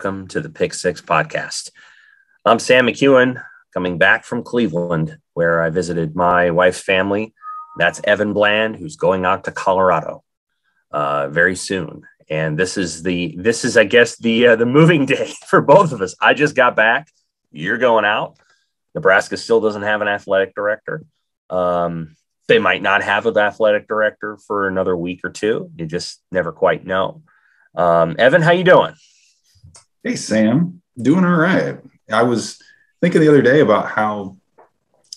welcome to the Pick Six podcast. I'm Sam McKewon, coming back from Cleveland, where I visited my wife's family. That's Evan Bland, who's going out to Colorado very soon. And this is I guess the moving day for both of us. I just got back. You're going out. Nebraska still doesn't have an athletic director. They might not have an athletic director for another week or two. You just never quite know. Evan, how you doing? Hey, Sam. Doing all right. I was thinking the other day about how,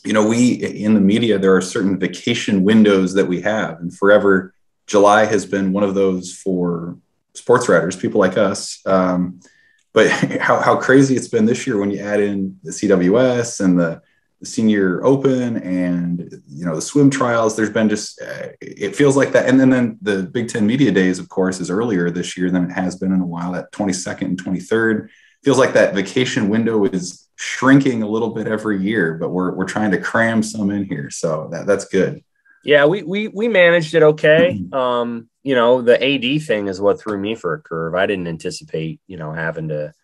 we in the media, there are certain vacation windows that we have. And forever, July has been one of those for sports writers, people like us. But how crazy it's been this year when you add in the CWS and the Senior Open and, the swim trials. There's been just, it feels like that. And then the Big Ten Media Days, of course, is earlier this year than it has been in a while, at 22nd and 23rd. Feels like that vacation window is shrinking a little bit every year, but we're trying to cram some in here. So that's good. Yeah, we managed it okay. The AD thing is what threw me for a curve. I didn't anticipate, having to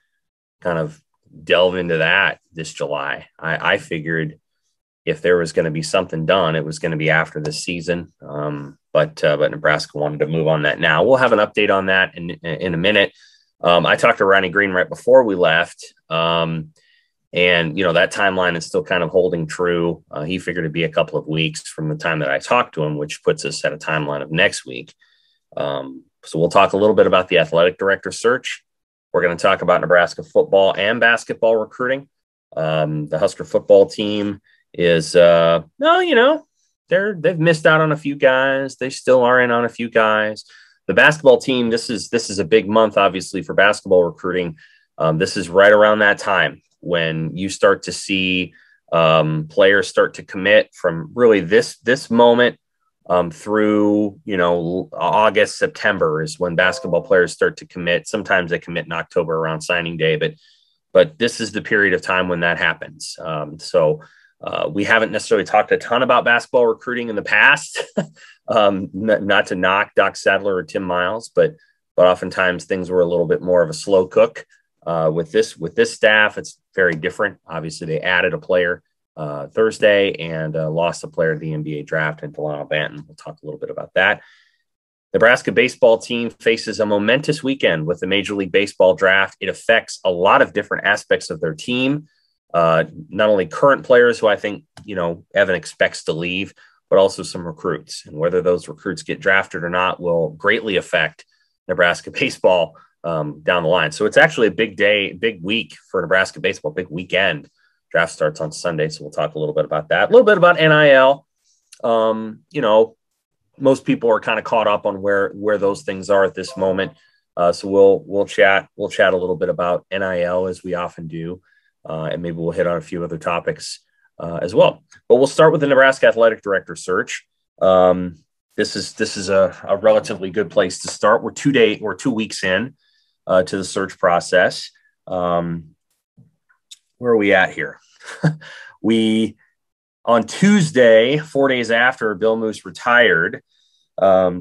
kind of delve into that this July. I figured if there was going to be something done, it was going to be after this season. But Nebraska wanted to move on that now. We'll have an update on that in a minute. I talked to Ronnie Green right before we left. And that timeline is still kind of holding true. He figured it'd be a couple of weeks from the time that I talked to him, which puts us at a timeline of next week. So we'll talk a little bit about the athletic director search. We're going to talk about Nebraska football and basketball recruiting. The Husker football team is, they've missed out on a few guys. They still are in on a few guys. The basketball team, this is a big month, obviously, for basketball recruiting. This is right around that time when you start to see players start to commit from really this moment through, August, September is when basketball players start to commit. Sometimes they commit in October around signing day, but this is the period of time when that happens. So we haven't necessarily talked a ton about basketball recruiting in the past, not to knock Doc Sadler or Tim Miles, but oftentimes things were a little bit more of a slow cook. With this staff, it's very different. Obviously, they added a player Thursday and lost a player to the NBA draft in Delano Banton. We'll talk a little bit about that. Nebraska baseball team faces a momentous weekend with the Major League Baseball draft. It affects a lot of different aspects of their team, not only current players who I think, Evan expects to leave, but also some recruits. And whether those recruits get drafted or not will greatly affect Nebraska baseball down the line. So it's actually a big day, big week for Nebraska baseball, big weekend. Draft starts on Sunday, so we'll talk a little bit about that. A little bit about NIL. Most people are kind of caught up on where those things are at this moment. So we'll chat a little bit about NIL as we often do, and maybe we'll hit on a few other topics as well. But we'll start with the Nebraska athletic director search. This is a relatively good place to start. We're 2 weeks in to the search process. Where are we at here? On Tuesday, 4 days after Bill Moose retired, I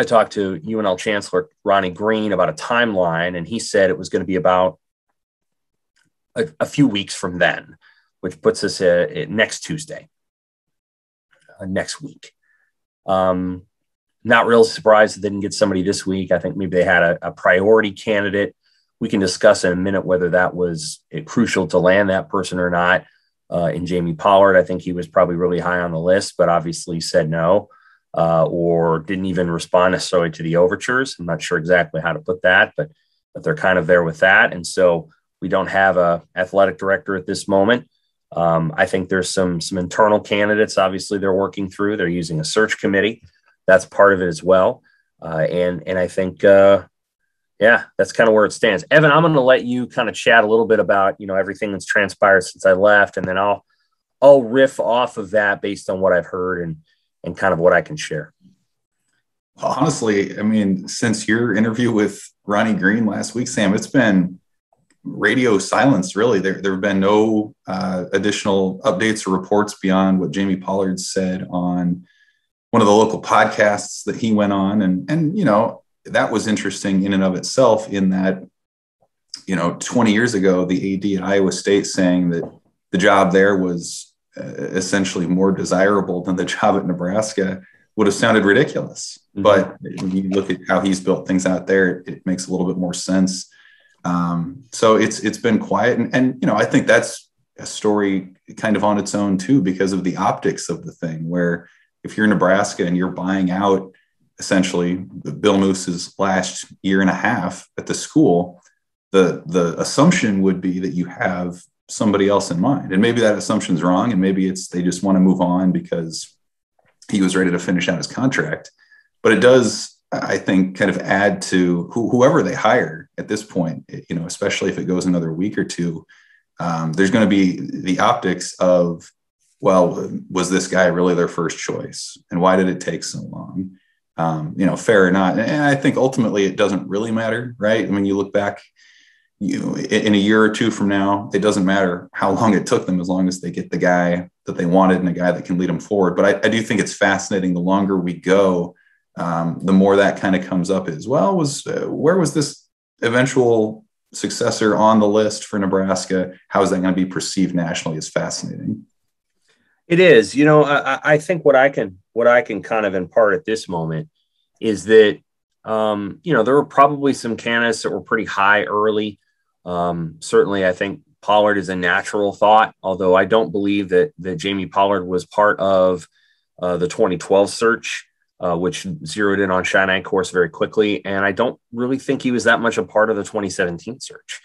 talked to UNL Chancellor Ronnie Green about a timeline, and he said it was going to be about a few weeks from then, which puts us at next Tuesday, next week. Not real surprised that they didn't get somebody this week. I think maybe they had a priority candidate. We can discuss in a minute whether that was crucial to land that person or not. In Jamie Pollard, I think he was probably really high on the list, but obviously said no or didn't even respond necessarily to the overtures. I'm not sure exactly how to put that, but they're kind of there with that. And so we don't have a athletic director at this moment. I think there's some internal candidates. Obviously, they're working through. They're using a search committee. That's part of it as well. And I think that's kind of where it stands. Evan, I'm going to let you kind of chat a little bit about, everything that's transpired since I left, and then I'll riff off of that based on what I've heard and kind of what I can share. Honestly, I mean, since your interview with Ronnie Green last week, Sam, it's been radio silence, really. There have been no additional updates or reports beyond what Jamie Pollard said on one of the local podcasts that he went on. And that was interesting in and of itself, in that 20 years ago, the AD at Iowa State saying that the job there was essentially more desirable than the job at Nebraska would have sounded ridiculous. Mm-hmm. But when you look at how he's built things out there, it makes a little bit more sense. So it's been quiet. And I think that's a story kind of on its own too, because of the optics of the thing, where if you're Nebraska and you're buying out essentially Bill Moose's last year and a half at the school, the assumption would be that you have somebody else in mind. And maybe that assumption's wrong. And maybe they just want to move on because he was ready to finish out his contract. But it does, I think, kind of add to whoever they hire at this point, especially if it goes another week or two. There's going to be the optics of, well, was this guy really their first choice? And why did it take so long? Fair or not. And I think ultimately it doesn't really matter, right? I mean, you look back, in a year or two from now, it doesn't matter how long it took them, as long as they get the guy that they wanted and a guy that can lead them forward. But I do think it's fascinating. The longer we go, the more that kind of comes up is, well, where was this eventual successor on the list for Nebraska? How is that going to be perceived nationally? Is fascinating. It is. I think what I can kind of impart at this moment is that, there were probably some candidates that were pretty high early. Certainly, I think Pollard is a natural thought, although I don't believe that Jamie Pollard was part of the 2012 search, which zeroed in on Cheyenne course very quickly. And I don't really think he was that much a part of the 2017 search,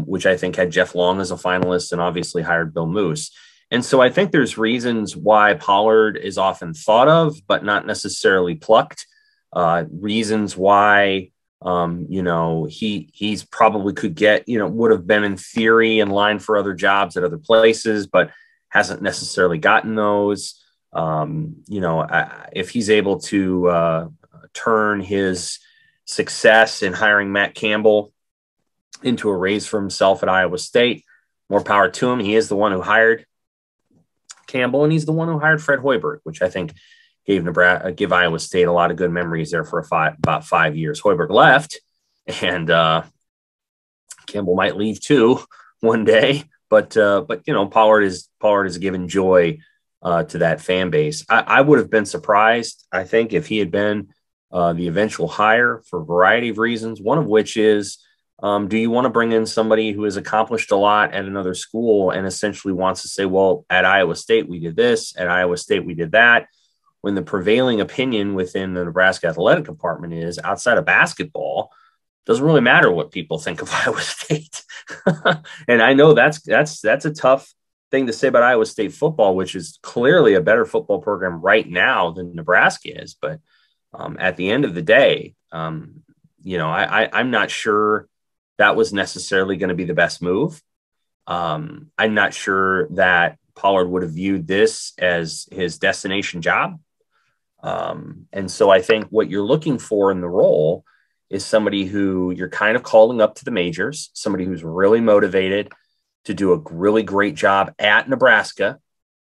which I think had Jeff Long as a finalist and obviously hired Bill Moose. And so I think there's reasons why Pollard is often thought of, but not necessarily plucked. Reasons why, he's probably could get, would have been in theory in line for other jobs at other places, but hasn't necessarily gotten those. If he's able to turn his success in hiring Matt Campbell into a raise for himself at Iowa State, more power to him. He is the one who hired Campbell, and he's the one who hired Fred Hoiberg, which I think give Iowa State a lot of good memories there for about 5 years. Hoiberg left, and Campbell might leave too one day. But Pollard is given joy to that fan base. I would have been surprised, I think, if he had been the eventual hire for a variety of reasons. One of which is, do you want to bring in somebody who has accomplished a lot at another school and essentially wants to say, well, at Iowa State we did this, at Iowa State we did that, when the prevailing opinion within the Nebraska athletic department is, outside of basketball, doesn't really matter what people think of Iowa State. And I know that's a tough thing to say about Iowa State football, which is clearly a better football program right now than Nebraska is. But at the end of the day, I'm not sure that was necessarily going to be the best move. I'm not sure that Pollard would have viewed this as his destination job. And so I think what you're looking for in the role is somebody who you're kind of calling up to the majors, somebody who's really motivated to do a really great job at Nebraska,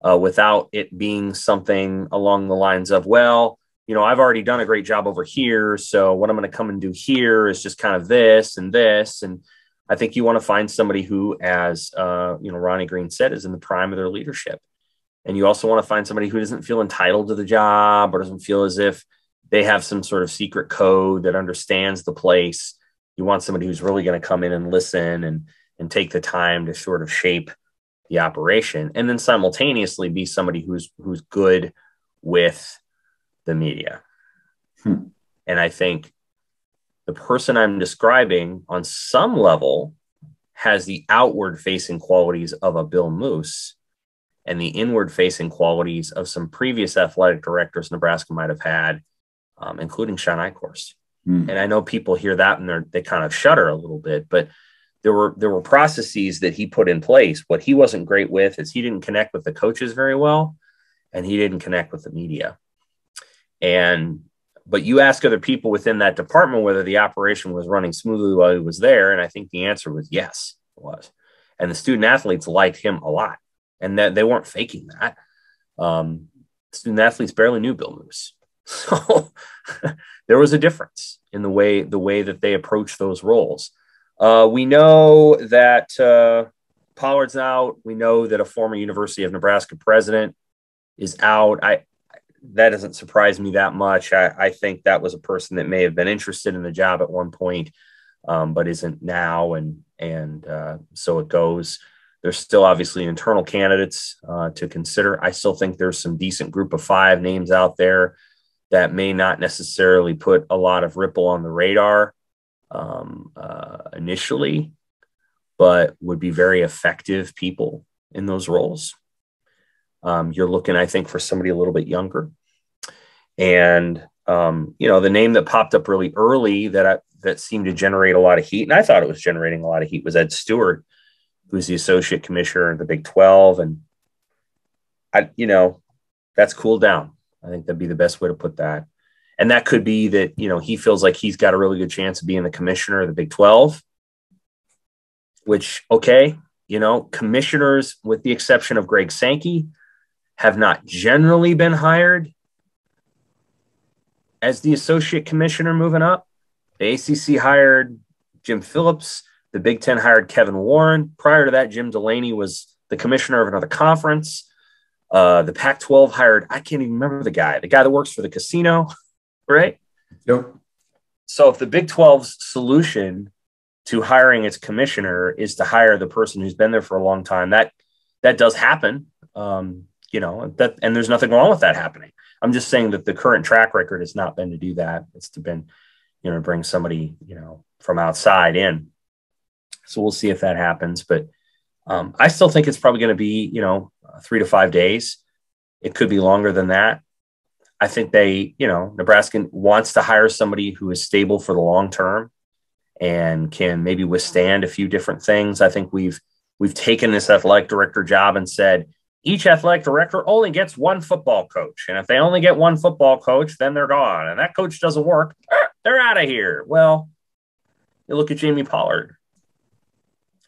without it being something along the lines of, well, I've already done a great job over here, so what I'm going to come and do here is just kind of this and this. And I think you want to find somebody who, as Ronnie Green said, is in the prime of their leadership. And you also want to find somebody who doesn't feel entitled to the job or doesn't feel as if they have some sort of secret code that understands the place. You want somebody who's really going to come in and listen and take the time to sort of shape the operation, and then simultaneously be somebody who's good with the media. And I think the person I'm describing on some level has the outward facing qualities of a Bill Moose and the inward facing qualities of some previous athletic directors Nebraska might have had, including Sean Eichhorst. And I know people hear that and they kind of shudder a little bit, but there were processes that he put in place. What he wasn't great with is he didn't connect with the coaches very well, and he didn't connect with the media. But you ask other people within that department whether the operation was running smoothly while he was there, and I think the answer was yes, it was. And the student athletes liked him a lot, and that they weren't faking that. Student athletes barely knew Bill Moose, so there was a difference in the way that they approached those roles. We know that Pollard's out. We know that a former University of Nebraska president is out. That doesn't surprise me that much. I think that was a person that may have been interested in the job at one point, but isn't now. And so it goes. There's still obviously internal candidates to consider. I still think there's some decent group of 5 names out there that may not necessarily put a lot of ripple on the radar initially, but would be very effective people in those roles. You're looking, I think, for somebody a little bit younger. And, the name that popped up really early that seemed to generate a lot of heat, and I thought it was generating a lot of heat, was Ed Stewart, who's the associate commissioner of the Big 12. And that's cooled down. I think that'd be the best way to put that. And that could be that, he feels like he's got a really good chance of being the commissioner of the Big 12, which, okay, commissioners, with the exception of Greg Sankey, have not generally been hired as the associate commissioner moving up. The ACC hired Jim Phillips. The Big Ten hired Kevin Warren. Prior to that, Jim Delaney was the commissioner of another conference. The Pac-12 hired, I can't even remember the guy that works for the casino, right? Yep. So if the Big 12's solution to hiring its commissioner is to hire the person who's been there for a long time, that does happen. And there's nothing wrong with that happening. I'm just saying that the current track record has not been to do that. It's to been, bring somebody, from outside in. So we'll see if that happens. But I still think it's probably going to be, 3 to 5 days. It could be longer than that. I think Nebraska wants to hire somebody who is stable for the long term and can maybe withstand a few different things. I think we've taken this athletic director job and said, each athletic director only gets one football coach. And if they only get one football coach, then they're gone. And that coach doesn't work, they're out of here. Well, you look at Jamie Pollard.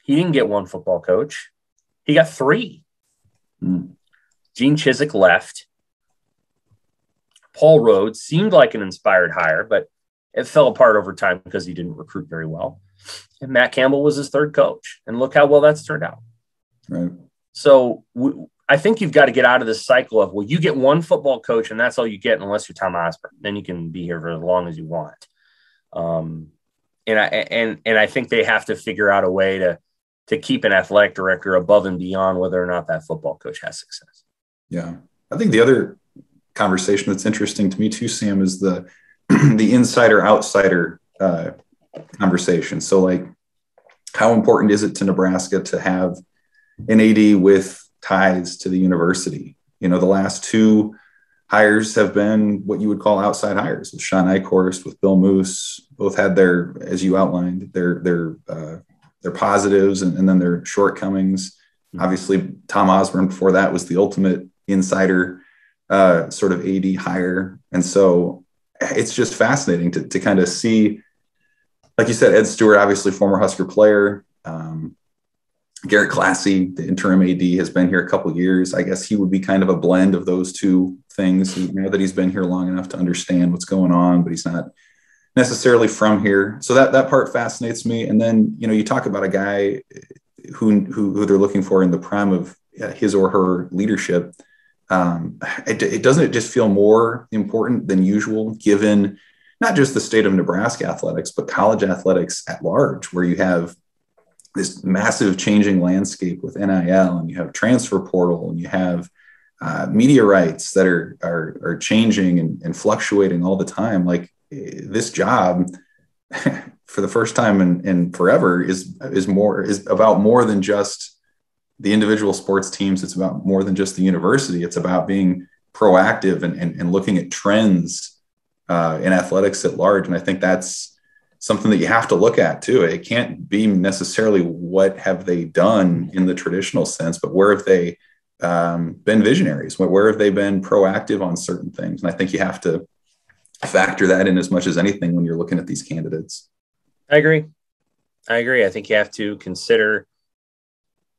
He didn't get one football coach. He got 3. Gene Chizik left. Paul Rhodes seemed like an inspired hire, but it fell apart over time because he didn't recruit very well. And Matt Campbell was his 3rd coach. And look how well that's turned out. Right. So I think you've got to get out of this cycle of, well, you get one football coach and that's all you get unless you're Tom Osborne. Then you can be here for as long as you want. And I think they have to figure out a way to keep an athletic director above and beyond whether or not that football coach has success. Yeah. I think the other conversation that's interesting to me too, Sam, is the insider-outsider conversation. So, like, how important is it to Nebraska to have an AD with ties to the university? The last 2 hires have been what you would call outside hires, with Sean Eichhorst, with Bill Moose. Both had their, as you outlined, their positives and then their shortcomings. Obviously, Tom Osborne before that was the ultimate insider sort of AD hire. And so it's just fascinating to kind of see, like you said, Ed Stewart, obviously former Husker player. Garrett Classy, the interim AD, has been here a couple of years. I guess he would be kind of a blend of those 2 things. That he's been here long enough to understand what's going on, but he's not necessarily from here. So that part fascinates me. And then, you talk about a guy who they're looking for in the prime of his or her leadership. It doesn't just feel more important than usual, given not just the state of Nebraska athletics, but college athletics at large, where you have this massive changing landscape with NIL, and you have transfer portal, and you have media rights that are changing and fluctuating all the time. Like, this job for the first time in forever is about more than just the individual sports teams. It's about more than just the university. It's about being proactive and looking at trends in athletics at large. And I think that's something that you have to look at too. It can't be necessarily what have they done in the traditional sense, but where have they been visionaries? Where have they been proactive on certain things? And I think you have to factor that in as much as anything when you're looking at these candidates. I agree. I think you have to consider,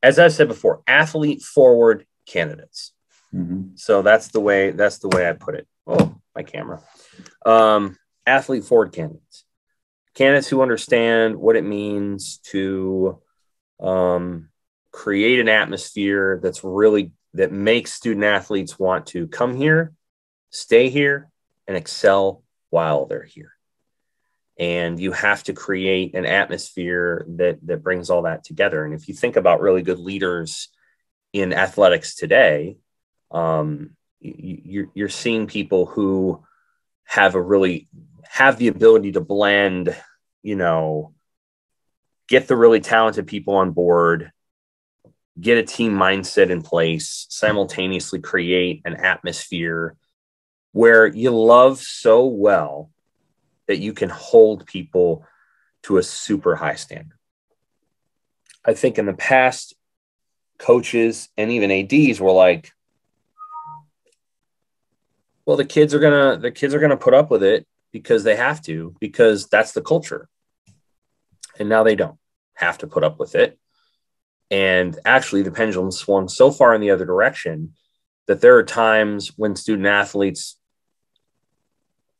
as I've said before, athlete forward candidates. Mm-hmm. So that's the way I put it. Oh, my camera. Athlete forward candidates. candidates who understand what it means to create an atmosphere that makes student athletes want to come here, stay here, and excel while they're here. And you have to create an atmosphere that brings all that together. And if you think about really good leaders in athletics today, you're seeing people who have the ability to blend, get the really talented people on board, get a team mindset in place, simultaneously create an atmosphere where you love so well that you can hold people to a super high standard. I think in the past, coaches and even ADs were like, well, the kids are gonna put up with it because they have to, because that's the culture. And now they don't have to put up with it. And actually, the pendulum swung so far in the other direction that there are times when student athletes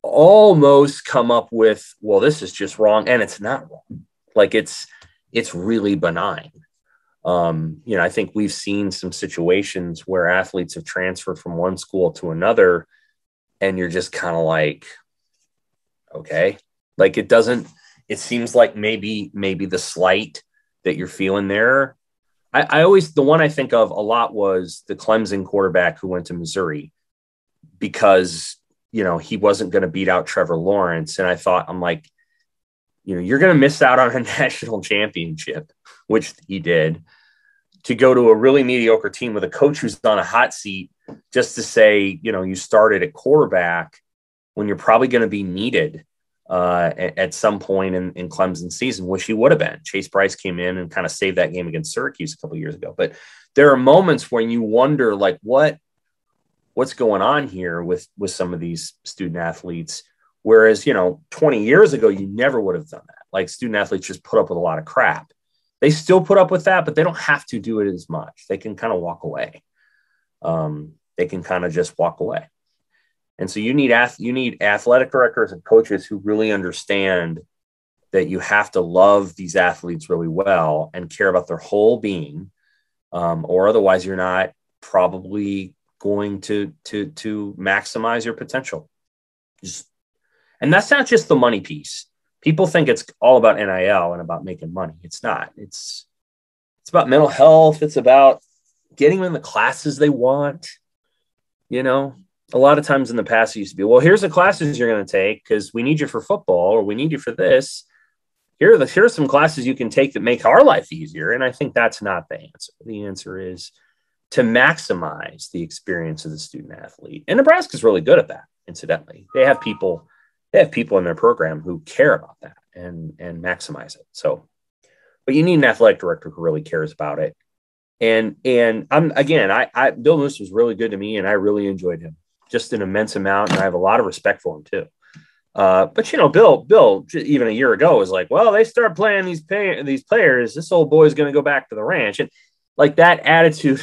almost come up with, well, this is just wrong, and it's not wrong. Like it's really benign. I think we've seen some situations where athletes have transferred from one school to another, and you're just kind of like, okay, like it seems like maybe the slight that you're feeling there. The one I think of a lot was the Clemson quarterback who went to Missouri because, he wasn't going to beat out Trevor Lawrence. And I'm like, you're going to miss out on a national championship, which he did, to go to a really mediocre team with a coach who's on a hot seat just to say, you started at quarterback when you're probably going to be needed at some point in Clemson's season, which he would have been. Chase Bryce came in and kind of saved that game against Syracuse a couple of years ago. But there are moments when you wonder, like, what's going on here with some of these student athletes? Whereas, 20 years ago, you never would have done that. Like, student athletes just put up with a lot of crap. They still put up with that, but they don't have to do it as much. They can kind of walk away. They can kind of just walk away. And so you need athletic directors and coaches who really understand that you have to love these athletes really well and care about their whole being, or otherwise you're not probably going to maximize your potential. And that's not just the money piece. People think it's all about NIL and about making money. It's not. It's about mental health. It's about getting them in the classes they want. A lot of times in the past, it used to be, well, here's the classes you're going to take because we need you for football or we need you for this. Here are some classes you can take that make our life easier. And I think that's not the answer. The answer is to maximize the experience of the student athlete. And Nebraska's really good at that, incidentally. They have people in their program who care about that and maximize it. So, but you need an athletic director who really cares about it. And Bill Moose was really good to me, and I really enjoyed him, just an immense amount, and I have a lot of respect for him too. But Bill, even a year ago, was like, well, they start playing these players, this old boy's going to go back to the ranch, and like that attitude.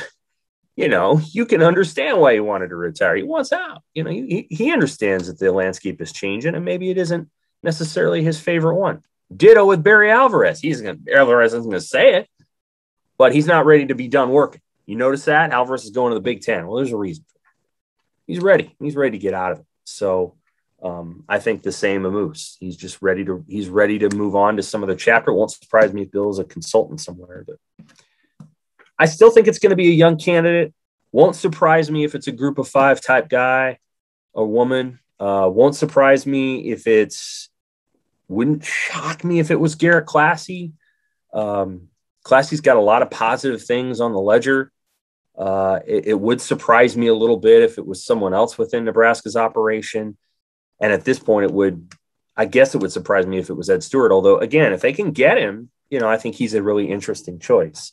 You can understand why he wanted to retire. He wants out. He understands that the landscape is changing, and maybe it isn't necessarily his favorite one. Ditto with Barry Alvarez. Alvarez isn't going to say it, but he's not ready to be done working. You notice that? Alvarez is going to the Big Ten. Well, there's a reason for that. He's ready. He's ready to get out of it. So I think the same of Moose. He's ready to move on to some of the chapter. It won't surprise me if Bill's a consultant somewhere, but I still think it's going to be a young candidate. Won't surprise me if it's a group of 5 type guy or woman. Won't surprise me wouldn't shock me if it was Garrett Classy. Classy's got a lot of positive things on the ledger. It would surprise me a little bit if it was someone else within Nebraska's operation. And at this point, it would surprise me if it was Ed Stewart. Although, again, if they can get him, I think he's a really interesting choice.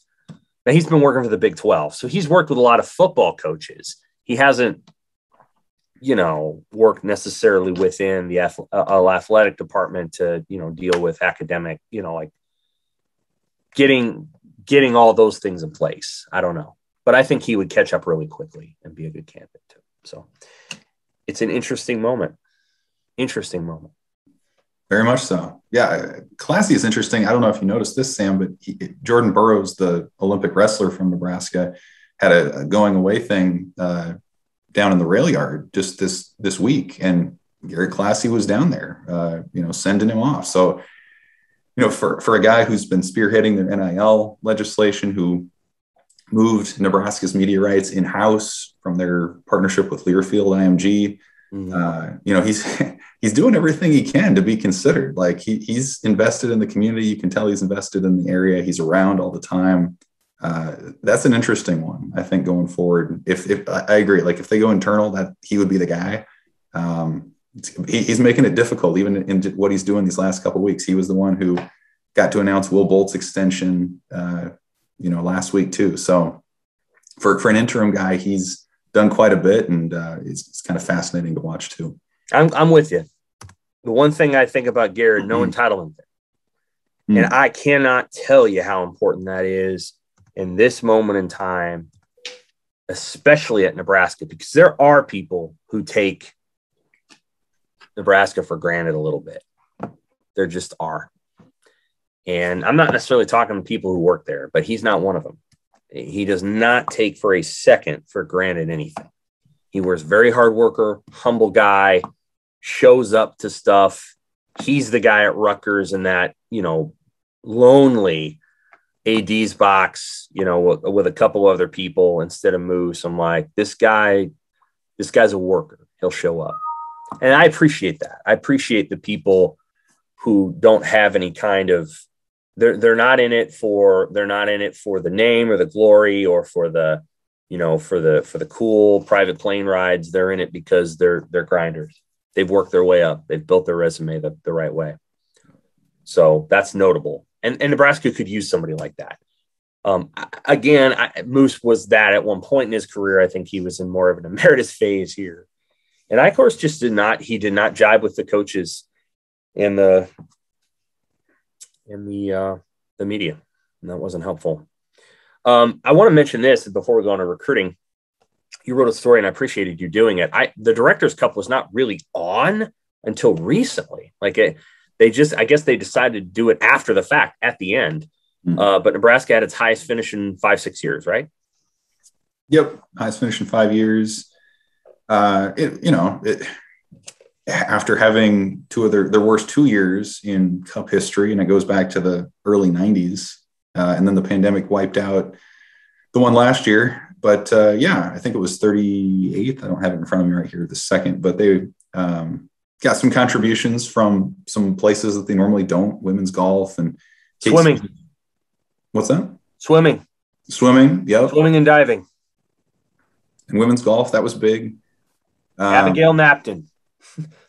Now, he's been working for the Big 12, so he's worked with a lot of football coaches. He hasn't, worked necessarily within the athletic department to, deal with academic, like getting all those things in place. I don't know. But I think he would catch up really quickly and be a good candidate too. So it's an interesting moment. Very much so. Yeah, Classy is interesting. I don't know if you noticed this, Sam, but Jordan Burroughs, the Olympic wrestler from Nebraska, had a going away thing down in the rail yard just this week, and Garrett Classy was down there, sending him off. So, for a guy who's been spearheading their NIL legislation, who moved Nebraska's media rights in-house from their partnership with Learfield IMG, he's doing everything he can to be considered. Like he's invested in the community. You can tell he's invested in the area. He's around all the time. That's an interesting one, I think, going forward. If I agree, like if they go internal, that he would be the guy. He's making it difficult, even in what he's doing these last couple of weeks. He was the one who got to announce Will Bolt's extension, last week too. So for an interim guy, he's done quite a bit, and it's kind of fascinating to watch too. I'm with you. The one thing I think about Garrett, no entitlement thing. And I cannot tell you how important that is in this moment in time, especially at Nebraska, because there are people who take Nebraska for granted a little bit. There just are. And I'm not necessarily talking to people who work there, but he's not one of them. He does not take for a second for granted anything. He was very hard worker, humble guy, shows up to stuff. He's the guy at Rutgers in that, lonely AD's box, with a couple other people instead of Moose. I'm like, this guy's a worker. He'll show up. And I appreciate that. I appreciate the people who don't have any kind of, they're not in it for the name or the glory or for the, for the cool private plane rides. They're in it because they're grinders. They've worked their way up. They've built their resume the right way. So that's notable. And Nebraska could use somebody like that. Moose was that at one point in his career. I think he was in more of an emeritus phase here. And I, of course, did not jibe with the coaches in the media. And that wasn't helpful. I want to mention this before we go on to recruiting. You wrote a story, and I appreciated you doing it. The Directors Cup was not really on until recently. I guess they decided to do it after the fact at the end. But Nebraska had its highest finish in 5-6 years, right? Yep. Highest finish in 5 years. After having two of their worst 2 years in Cup history, and it goes back to the early 90s, and then the pandemic wiped out the one last year. But I think it was 38th. I don't have it in front of me right here this second, but they got some contributions from some places that they normally don't. Women's golf and swimming. What's that? Swimming. Yep. Swimming and diving. And women's golf, that was big. Abigail Napton.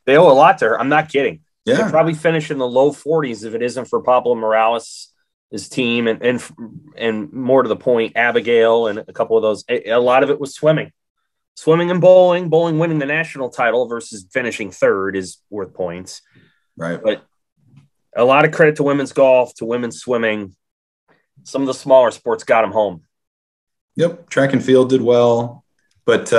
They owe a lot to her. I'm not kidding. Yeah. They'll probably finish in the low 40s if it isn't for Pablo Morales, his team, and more to the point, Abigail and a couple of those. A lot of it was swimming and bowling. Bowling winning the national title versus finishing third is worth points. Right. But a lot of credit to women's golf, to women's swimming. Some of the smaller sports got them home. Yep. Track and field did well. But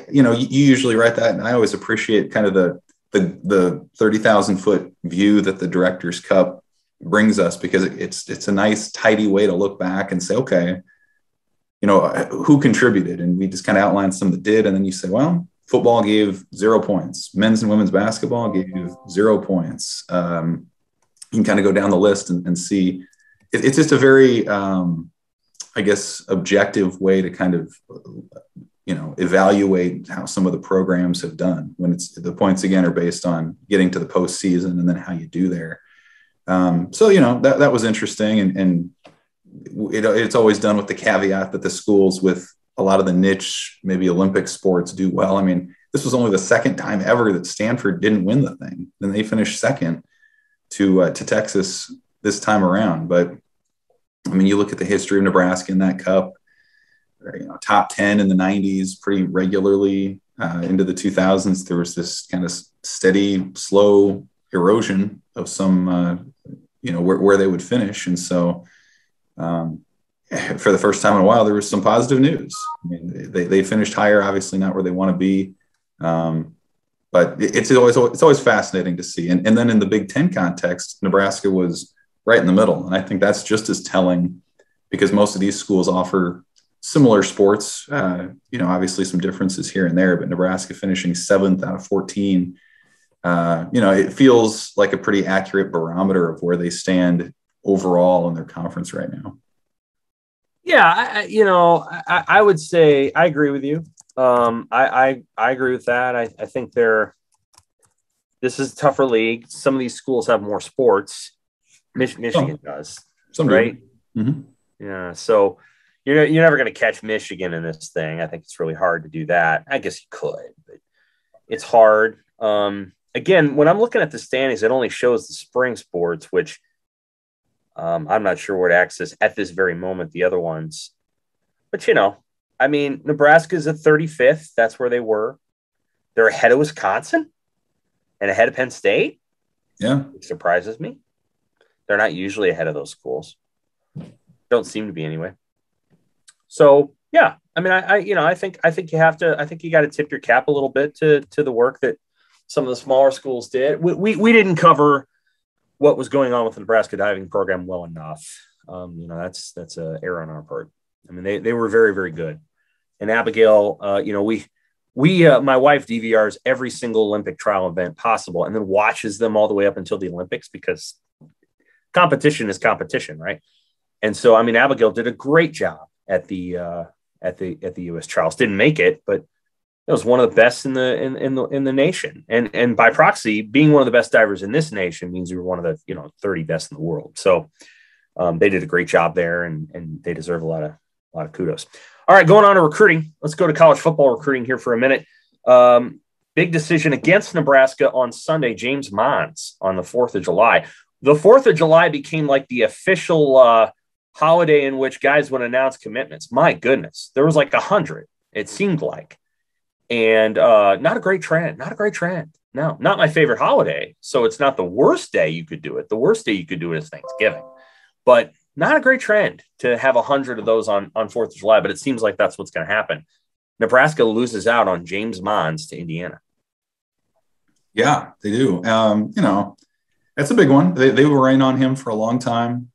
you usually write that, and I always appreciate kind of the 30,000 foot view that the Directors Cup brings us, because it's a nice, tidy way to look back and say, okay, who contributed, and we just kind of outline some that did, and then you say, well, football gave 0 points, men's and women's basketball gave 0 points. You can kind of go down the list and see. It's just a very, objective way to kind of evaluate how some of the programs have done, when it's the points again are based on getting to the postseason and then how you do there. That was interesting. And it's always done with the caveat that the schools with a lot of the niche, maybe Olympic sports do well. I mean, this was only the second time ever that Stanford didn't win the thing. Then they finished second to Texas this time around. But I mean, you look at the history of Nebraska in that cup, top 10 in the 90s pretty regularly, into the 2000s. There was this kind of steady, slow erosion of some, where they would finish. And so for the first time in a while, there was some positive news. I mean, they finished higher, obviously not where they want to be. But but it's always fascinating to see. And then in the Big Ten context, Nebraska was right in the middle. And I think that's just as telling because most of these schools offer similar sports, obviously some differences here and there, but Nebraska finishing 7th out of 14, it feels like a pretty accurate barometer of where they stand overall in their conference right now. Yeah, I would say I agree with you. I agree with that. I think this is a tougher league. Some of these schools have more sports. Michigan does, some right? Mm-hmm. Yeah, so you're never going to catch Michigan in this thing. I think it's really hard to do that. I guess you could, but it's hard. Again, when I'm looking at the standings, it only shows the spring sports, which I'm not sure where to access at this very moment, the other ones. But, Nebraska's at 35th. That's where they were. They're ahead of Wisconsin and ahead of Penn State. Yeah. It surprises me. They're not usually ahead of those schools. Don't seem to be anyway. So, yeah, I think you have to. I think you got to tip your cap a little bit to the work that some of the smaller schools did. We didn't cover what was going on with the Nebraska diving program well enough. That's an error on our part. I mean, they were very, very good. And Abigail, my wife DVRs every single Olympic trial event possible, and then watches them all the way up until the Olympics because competition is competition, right? And so, Abigail did a great job at the U.S. trials. Didn't make it, but it was one of the best in the nation. And by proxy, being one of the best divers in this nation means you were one of the 30 best in the world. So they did a great job there, and they deserve a lot of kudos. All right, going on to recruiting. Let's go to college football recruiting here for a minute. Big decision against Nebraska on Sunday. James Mons on the 4th of July. The 4th of July became like the official holiday in which guys would announce commitments. My goodness, there was like 100. It seemed like. And not a great trend. No, not my favorite holiday. So it's not the worst day you could do it. The worst day you could do it is Thanksgiving. But not a great trend to have 100 of those on 4th of July. But it seems like that's what's going to happen. Nebraska loses out on James Mons to Indiana. Yeah, they do. That's a big one. They were in on him for a long time.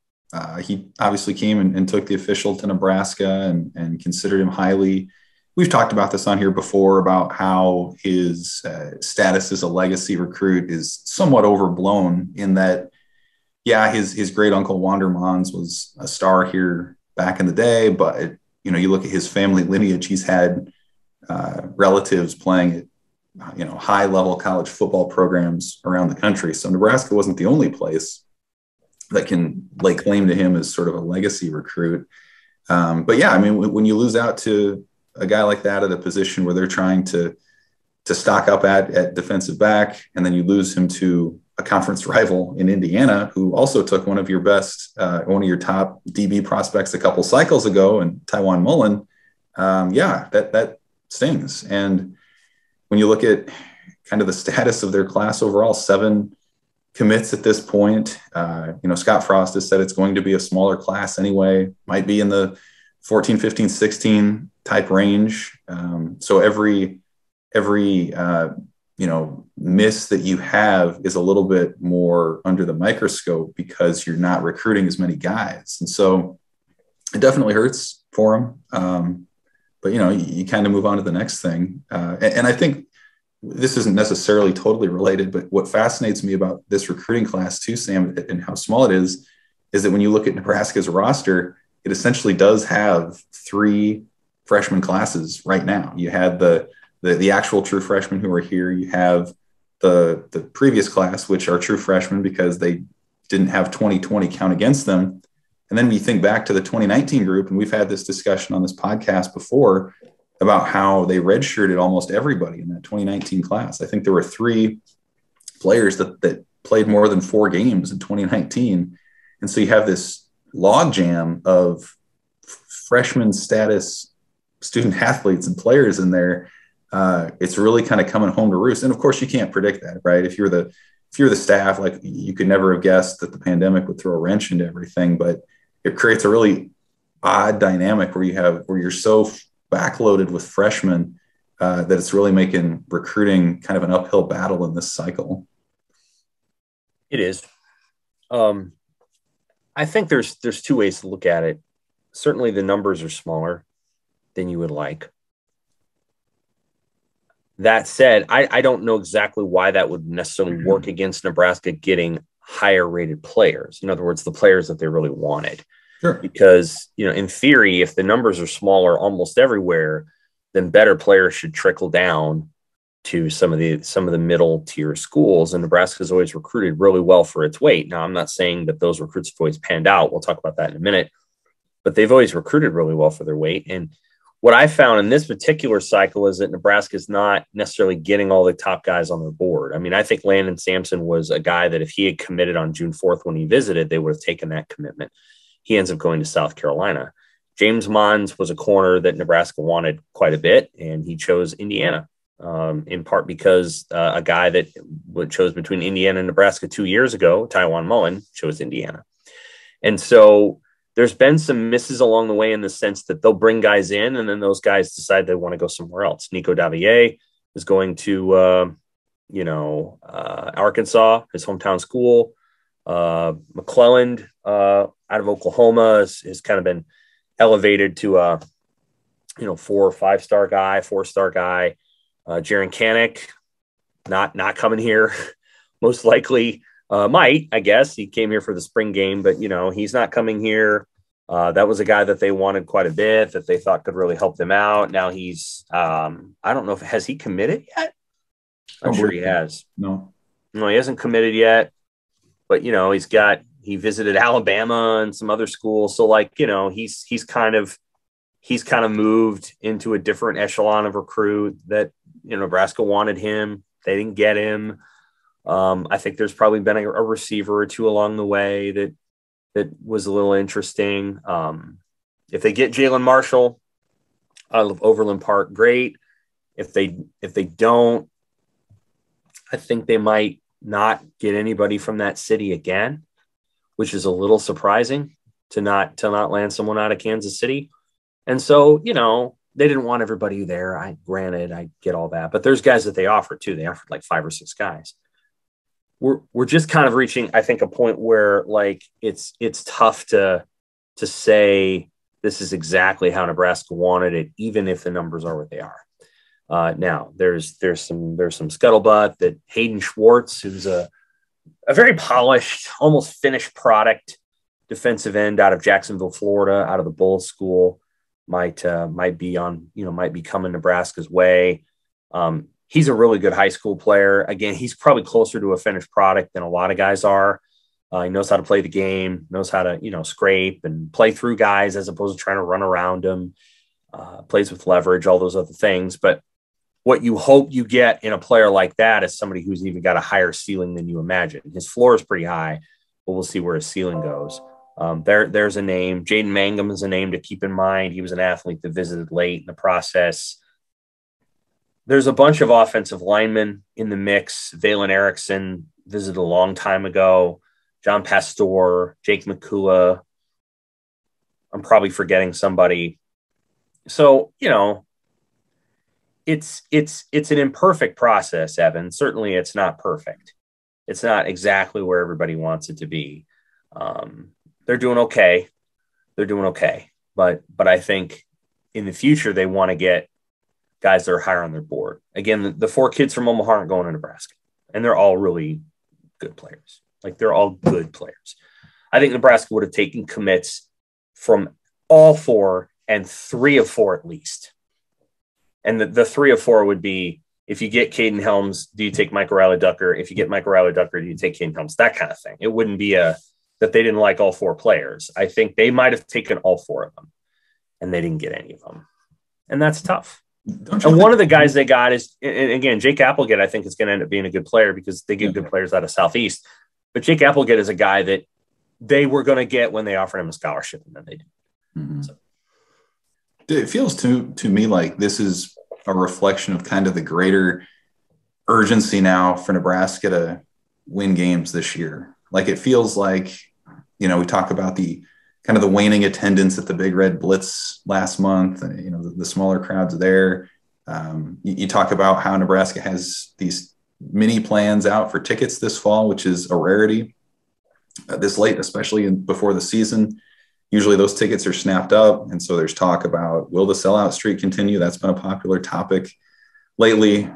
He obviously came and took the official to Nebraska and considered him highly. We've talked about this on here before about how his status as a legacy recruit is somewhat overblown in that, yeah, his great uncle Wander Mons was a star here back in the day, but you look at his family lineage, he's had relatives playing at high level college football programs around the country. So Nebraska wasn't the only place that can lay claim to him as sort of a legacy recruit. But yeah, when you lose out to a guy like that at a position where they're trying to stock up at defensive back, and then you lose him to a conference rival in Indiana, who also took one of your top DB prospects a couple cycles ago, and Tywan Mullen. That stings. And when you look at kind of the status of their class overall, 7 commits at this point. Scott Frost has said it's going to be a smaller class anyway, might be in the 14, 15, 16 type range. So every miss that you have is a little bit more under the microscope because you're not recruiting as many guys. And so it definitely hurts for him. But you kind of move on to the next thing. And I think this isn't necessarily totally related, but what fascinates me about this recruiting class too, Sam, and how small it is that when you look at Nebraska's roster, it essentially does have 3 freshman classes right now. You had the actual true freshmen who are here. You have the previous class, which are true freshmen because they didn't have 2020 count against them. And then we think back to the 2019 group, and we've had this discussion on this podcast before about how they redshirted almost everybody in that 2019 class. I think there were 3 players that played more than 4 games in 2019. And so you have this logjam of freshman status student athletes and players in there. It's really kind of coming home to roost. And of course you can't predict that, right? If you're the staff, like you could never have guessed that the pandemic would throw a wrench into everything, but it creates a really odd dynamic where you're so backloaded with freshmen that it's really making recruiting kind of an uphill battle in this cycle. It is. I think there's two ways to look at it. Certainly the numbers are smaller than you would like. That said, I don't know exactly why that would necessarily work against Nebraska getting higher rated players. In other words, the players that they really wanted. Sure. Because, in theory, if the numbers are smaller almost everywhere, then better players should trickle down to some of the middle tier schools. And Nebraska's always recruited really well for its weight. Now, I'm not saying that those recruits have always panned out. We'll talk about that in a minute. But they've always recruited really well for their weight. And what I found in this particular cycle is that Nebraska is not necessarily getting all the top guys on their board. I mean, I think Landon Sampson was a guy that if he had committed on June 4th when he visited, they would have taken that commitment. He ends up going to South Carolina. James Mons was a corner that Nebraska wanted quite a bit, and he chose Indiana, in part because a guy that chose between Indiana and Nebraska 2 years ago, Taiwan Mullen, chose Indiana. And so there's been some misses along the way in the sense that they'll bring guys in and then those guys decide they want to go somewhere else. Nico Davier is going to, Arkansas, his hometown school. McClelland out of Oklahoma has kind of been elevated to a, 4 or 5 star guy, 4-star guy. Jaron Kanik, not coming here, most likely. Might, I guess. He came here for the spring game, but, he's not coming here. That was a guy that they wanted quite a bit, that they thought could really help them out. Now he's, I don't know has he committed yet? I'm sure he has. No, he hasn't committed yet, but, he visited Alabama and some other schools. So he's kind of moved into a different echelon of recruit that, Nebraska wanted him. They didn't get him. I think there's probably been a receiver or two along the way that was a little interesting. If they get Jalen Marshall out of Overland Park, great. If they don't, I think they might not get anybody from that city again, which is a little surprising to not land someone out of Kansas City. And so, they didn't want everybody there. I get all that, but there's guys that they offered too. They offered like 5 or 6 guys. We're just kind of reaching, I think, a point where it's tough to say this is exactly how Nebraska wanted it, even if the numbers are what they are. Now there's some scuttlebutt that Hayden Schwartz, who's a very polished, almost finished product defensive end out of Jacksonville, Florida, out of the Bulls school, might be coming Nebraska's way. He's a really good high school player. Again, he's probably closer to a finished product than a lot of guys are. He knows how to play the game, knows how to, scrape and play through guys as opposed to trying to run around them, plays with leverage, all those other things. But what you hope you get in a player like that is somebody who's even got a higher ceiling than you imagine. His floor is pretty high, but we'll see where his ceiling goes. There's a name. Jaden Mangum is a name to keep in mind. He was an athlete that visited late in the process. There's a bunch of offensive linemen in the mix. Valen Erickson visited a long time ago. John Pastor, Jake McCullough. I'm probably forgetting somebody. So, it's an imperfect process, Evan. Certainly it's not perfect. It's not exactly where everybody wants it to be. They're doing okay. But I think in the future, they want to get guys that are higher on their board. Again, the 4 kids from Omaha aren't going to Nebraska, and they're all really good players. They're all good players. I think Nebraska would have taken commits from all 4 and 3 of 4 at least. And the 3 of 4 would be, if you get Caden Helms, do you take Michael Riley-Ducker? If you get Michael Riley-Ducker, do you take Caden Helms? That kind of thing. It wouldn't be that they didn't like all 4 players. I think they might have taken all 4 of them, and they didn't get any of them. And that's tough. And one of the guys they got is, and again, Jake Applegate, I think is going to end up being a good player because they get good players out of Southeast. But Jake Applegate is a guy that they were going to get when they offered him a scholarship, and then they didn't. Mm-hmm. So. It feels to me like this is a reflection of kind of the greater urgency now for Nebraska to win games this year. It feels like, we talk about the kind of the waning attendance at the Big Red Blitz last month, and, the smaller crowds there. You talk about how Nebraska has these mini plans out for tickets this fall, which is a rarity this late, especially before the season. Usually those tickets are snapped up. And so there's talk about, will the sellout streak continue? That's been a popular topic lately.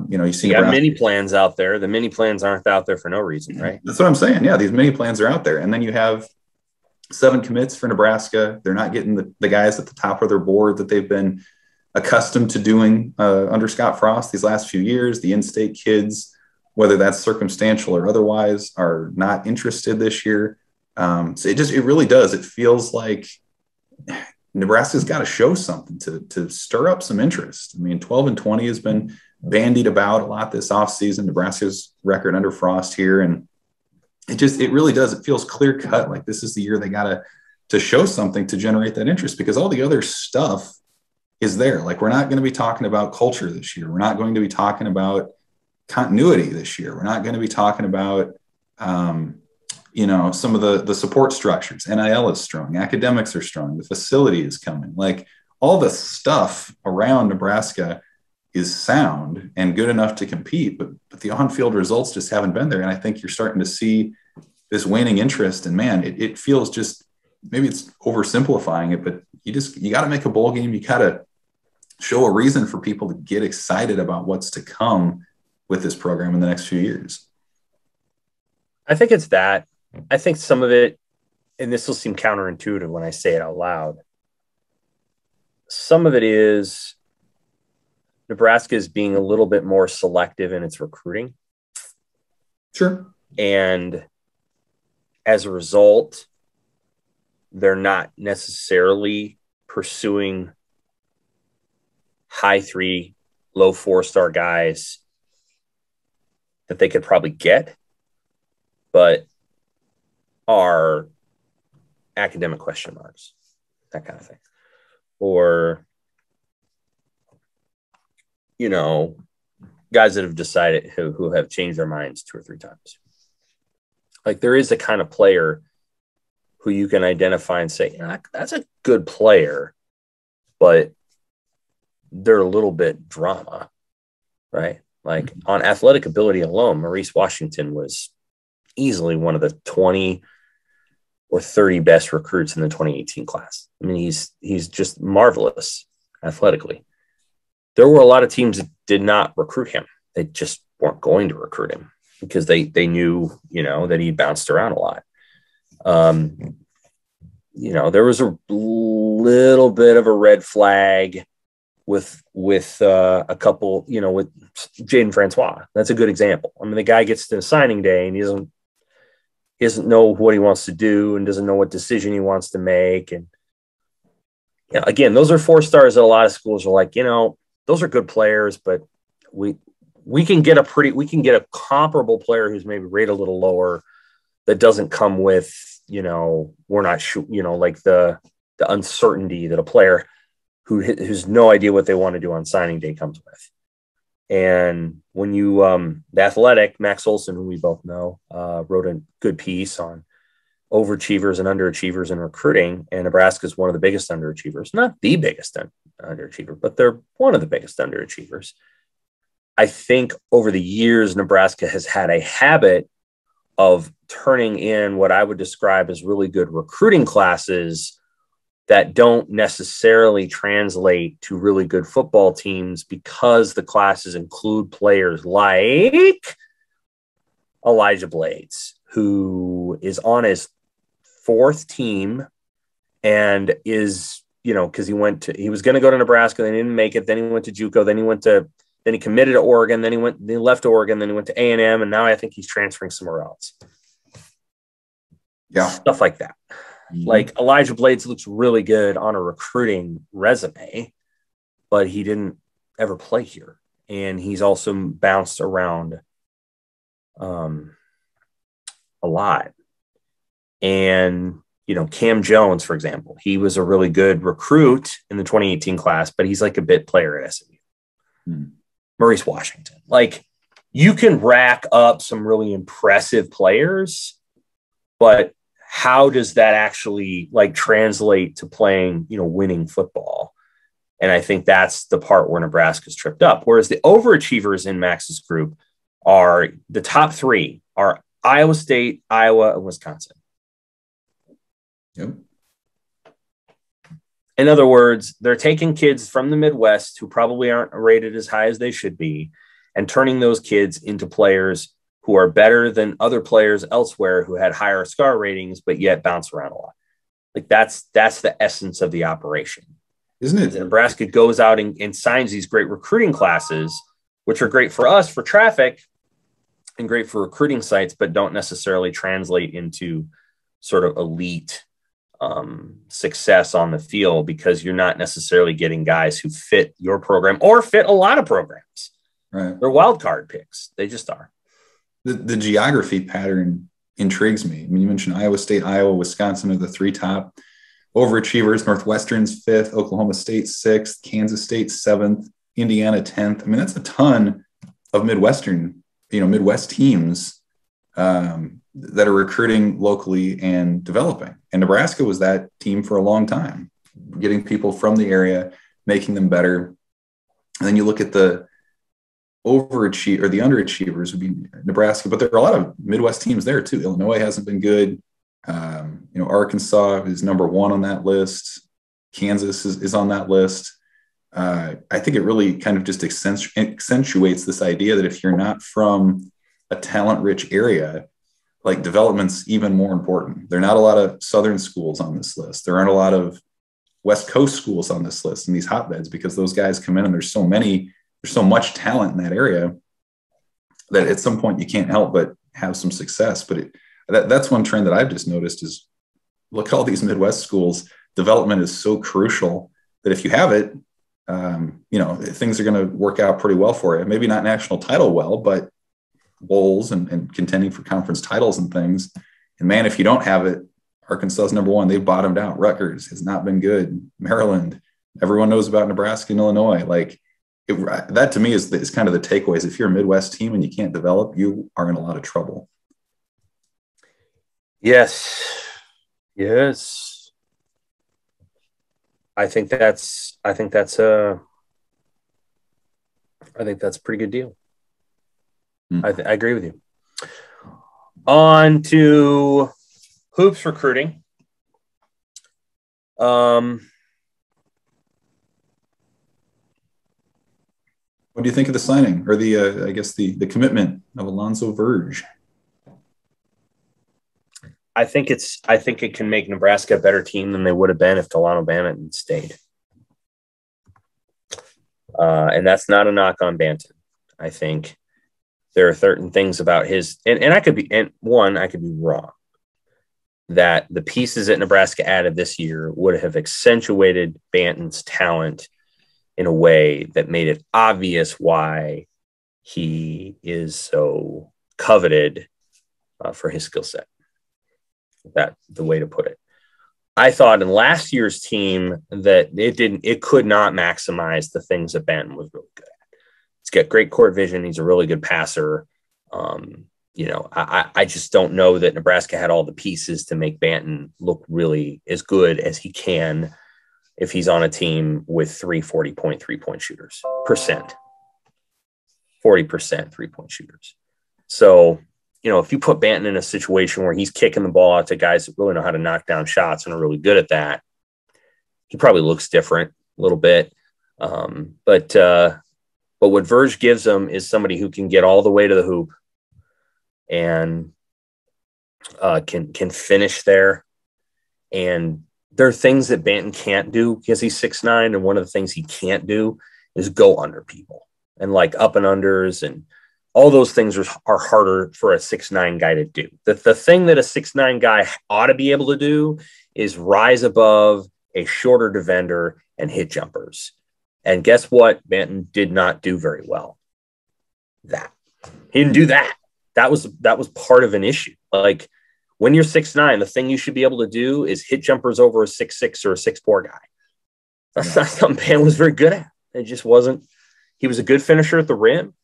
You see got mini plans out there. The mini plans aren't out there for no reason, right? That's what I'm saying. Yeah, these mini plans are out there. And then you have 7 commits for Nebraska. They're not getting the guys at the top of their board that they've been accustomed to doing under Scott Frost these last few years. The in-state kids, whether that's circumstantial or otherwise, are not interested this year. So it really does. It feels like Nebraska's got to show something to stir up some interest. I mean, 12-20 has been bandied about a lot this offseason. Nebraska's record under Frost here. And it really does. It feels clear cut. Like this is the year they got to show something to generate that interest, because all the other stuff is there. Like, we're not going to be talking about culture this year. We're not going to be talking about continuity this year. We're not going to be talking about, some of the support structures. NIL is strong. Academics are strong. The facility is coming. Like, all the stuff around Nebraska is sound and good enough to compete, but the on-field results just haven't been there. And I think you're starting to see this waning interest. And man, it feels just, maybe it's oversimplifying it, but you got to make a bowl game. You got to show a reason for people to get excited about what's to come with this program in the next few years. I think it's that. I think some of it, and this will seem counterintuitive when I say it out loud, some of it is Nebraska is being a little bit more selective in its recruiting. Sure. And as a result, they're not necessarily pursuing high 3, low 4-star guys that they could probably get, but are academic question marks, that kind of thing. Or, guys that have decided who have changed their minds 2 or 3 times. Like, there is a kind of player who you can identify and say, that's a good player, but they're a little bit drama, right? Like, on athletic ability alone, Maurice Washington was easily one of the 20 or 30 best recruits in the 2018 class. I mean, he's just marvelous athletically. There were a lot of teams that did not recruit him. They just weren't going to recruit him because they knew, that he bounced around a lot. There was a little bit of a red flag with a couple, with Jaden Francois. That's a good example. I mean, the guy gets to signing day and he doesn't know what he wants to do and doesn't know what decision he wants to make. And again, those are 4 stars that a lot of schools are like, those are good players, but we can get a comparable player who's maybe rated a little lower that doesn't come with, we're not sure, like the uncertainty that a player who's no idea what they want to do on signing day comes with. And when you, the Athletic, Max Olson, who we both know, wrote a good piece on overachievers and underachievers in recruiting. And Nebraska is one of the biggest underachievers, not the biggest underachiever, but they're one of the biggest underachievers. I think over the years, Nebraska has had a habit of turning in what I would describe as really good recruiting classes that don't necessarily translate to really good football teams, because the classes include players like Elijah Blades, who is on his 4th team and is, because he was going to go to Nebraska, then he didn't make it. Then he went to JUCO. Then he committed to Oregon. Then he left Oregon. Then he went to A&M. And now I think he's transferring somewhere else. Yeah. Stuff like that. Mm-hmm. Like, Elijah Blades looks really good on a recruiting resume, but he didn't ever play here. And he's also bounced around a lot. And, Cam Jones, for example, he was a really good recruit in the 2018 class, but he's like a bit player at SMU. Mm-hmm. Maurice Washington. Like, you can rack up some really impressive players, but how does that actually translate to playing, winning football? And I think that's the part where Nebraska's tripped up. Whereas the overachievers in Max's group are the top three are Iowa State, Iowa, and Wisconsin. Yep. In other words, they're taking kids from the Midwest who probably aren't rated as high as they should be and turning those kids into players who are better than other players elsewhere who had higher SCAR ratings, but yet bounce around a lot. Like that's the essence of the operation. Isn't it? Nebraska goes out and signs these great recruiting classes, which are great for us for traffic and great for recruiting sites, but don't necessarily translate into sort of elite success on the field because you're not necessarily getting guys who fit your program or fit a lot of programs. Right. They're wild card picks. They just are. The geography pattern intrigues me. I mean, you mentioned Iowa State, Iowa, Wisconsin are the three top overachievers. Northwestern's fifth, Oklahoma State sixth, Kansas State seventh, Indiana 10th. I mean, that's a ton of Midwest teams that are recruiting locally and developing. And Nebraska was that team for a long time, getting people from the area, making them better. And then you look at the overachieve or the underachievers would be Nebraska, but there are a lot of Midwest teams there too. Illinois hasn't been good. Arkansas is number one on that list. Kansas is on that list. I think it really kind of just accentuates this idea that if you're not from a talent-rich area, like development's even more important. There are not a lot of Southern schools on this list. There aren't a lot of West Coast schools on this list in these hotbeds because those guys come in and there's so much talent in that area that at some point you can't help but have some success. But that's one trend that I've just noticed is look at all these Midwest schools. Development is so crucial that if you have it, things are going to work out pretty well for you. Maybe not national title well, but bowls and contending for conference titles and things. And man, if you don't have it, Arkansas's number one. They've bottomed out. Rutgers has not been good. Maryland, everyone knows about Nebraska and Illinois. That to me is kind of the takeaways. If you're a Midwest team and you can't develop, you are in a lot of trouble. Yes. I think that's a pretty good deal. I agree with you. On to hoops recruiting. What do you think of the signing or the commitment of Alonzo Verge? I think it can make Nebraska a better team than they would have been if Delano Banton had stayed. And that's not a knock on Banton. I think there are certain things about his, and I could be wrong, that the pieces that Nebraska added this year would have accentuated Banton's talent in a way that made it obvious why he is so coveted for his skill set. That's the way to put it. I thought in last year's team that it could not maximize the things that Banton was really good at. He's got great court vision. He's a really good passer. I just don't know that Nebraska had all the pieces to make Banton look really as good as he can if he's on a team with 40-point three-point shooters. 40% three-point shooters. So, if you put Banton in a situation where he's kicking the ball out to guys that really know how to knock down shots and are really good at that, he probably looks different a little bit. But what Verge gives him is somebody who can get all the way to the hoop and can finish there. And there are things that Banton can't do because he's 6'9", and one of the things he can't do is go under people and up and unders, and all those things are harder for a 6'9" guy to do. The thing that a 6'9" guy ought to be able to do is rise above a shorter defender and hit jumpers. And guess what? Banton did not do very well. He didn't do that. That was part of an issue. When you're 6'9", the thing you should be able to do is hit jumpers over a 6'6" or a 6'4" guy. That's not something Banton was very good at. It just wasn't. He was a good finisher at the rim.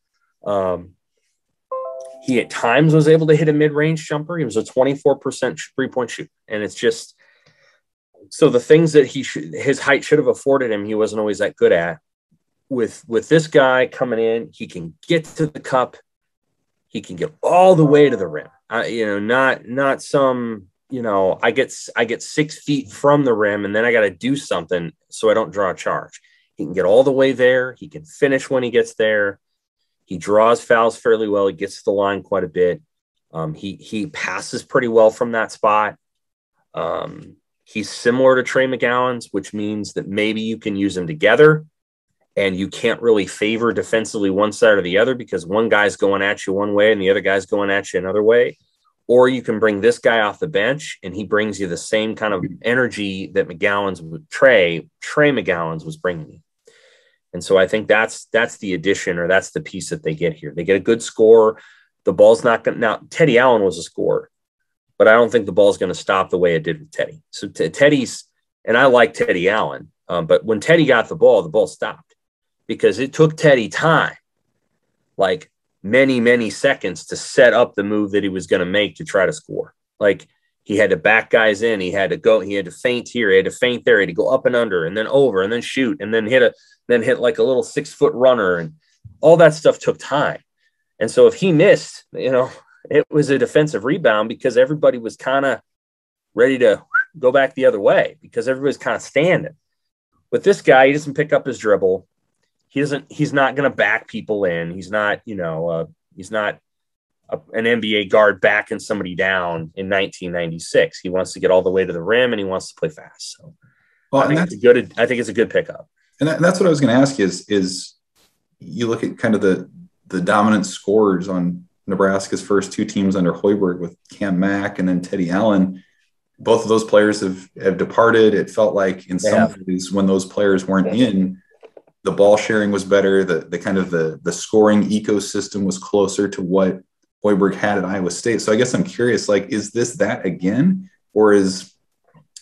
He at times was able to hit a mid-range jumper. He was a 24% three-point shooter. And it's just So the things that his height should have afforded him, he wasn't always that good at. With this guy coming in, he can get to the cup. He can get all the way to the rim. Not some, I get 6 feet from the rim and then I got to do something so I don't draw a charge. He can get all the way there. He can finish when he gets there. He draws fouls fairly well. He gets to the line quite a bit. He passes pretty well from that spot. He's similar to Trey McGowan's, which means that maybe you can use them together and you can't really favor defensively one side or the other because one guy's going at you one way and the other guy's going at you another way. Or you can bring this guy off the bench and he brings you the same kind of energy that Trey McGowan's was bringing you. And so I think that's the addition, or that's the piece that they get here. They get a good score. The ball's not going to, now Teddy Allen was a scorer, but I don't think the ball's going to stop the way it did with Teddy. So Teddy's, and I like Teddy Allen, but when Teddy got the ball stopped because it took Teddy time, like many, many seconds to set up the move that he was going to make to try to score. Like he had to back guys in. He had to feint here. He had to feint there. He had to go up and under and then over and then shoot and then hit like a little 6-foot runner. And all that stuff took time. And so if he missed, it was a defensive rebound because everybody was kind of ready to go back the other way because everybody's kind of standing. With this guy, he doesn't pick up his dribble. He's not going to back people in. He's not an NBA guard backing somebody down in 1996. He wants to get all the way to the rim and he wants to play fast. So I think it's a good pickup. And that's what I was going to ask you is you look at kind of the dominant scorers on Nebraska's first 2 teams under Hoiberg with Cam Mack and then Teddy Allen. Both of those players have departed. It felt like in some ways when those players weren't in, the ball sharing was better. The kind of the scoring ecosystem was closer to what Hoiberg had at Iowa State. So I guess I'm curious, like, is this that again? Or is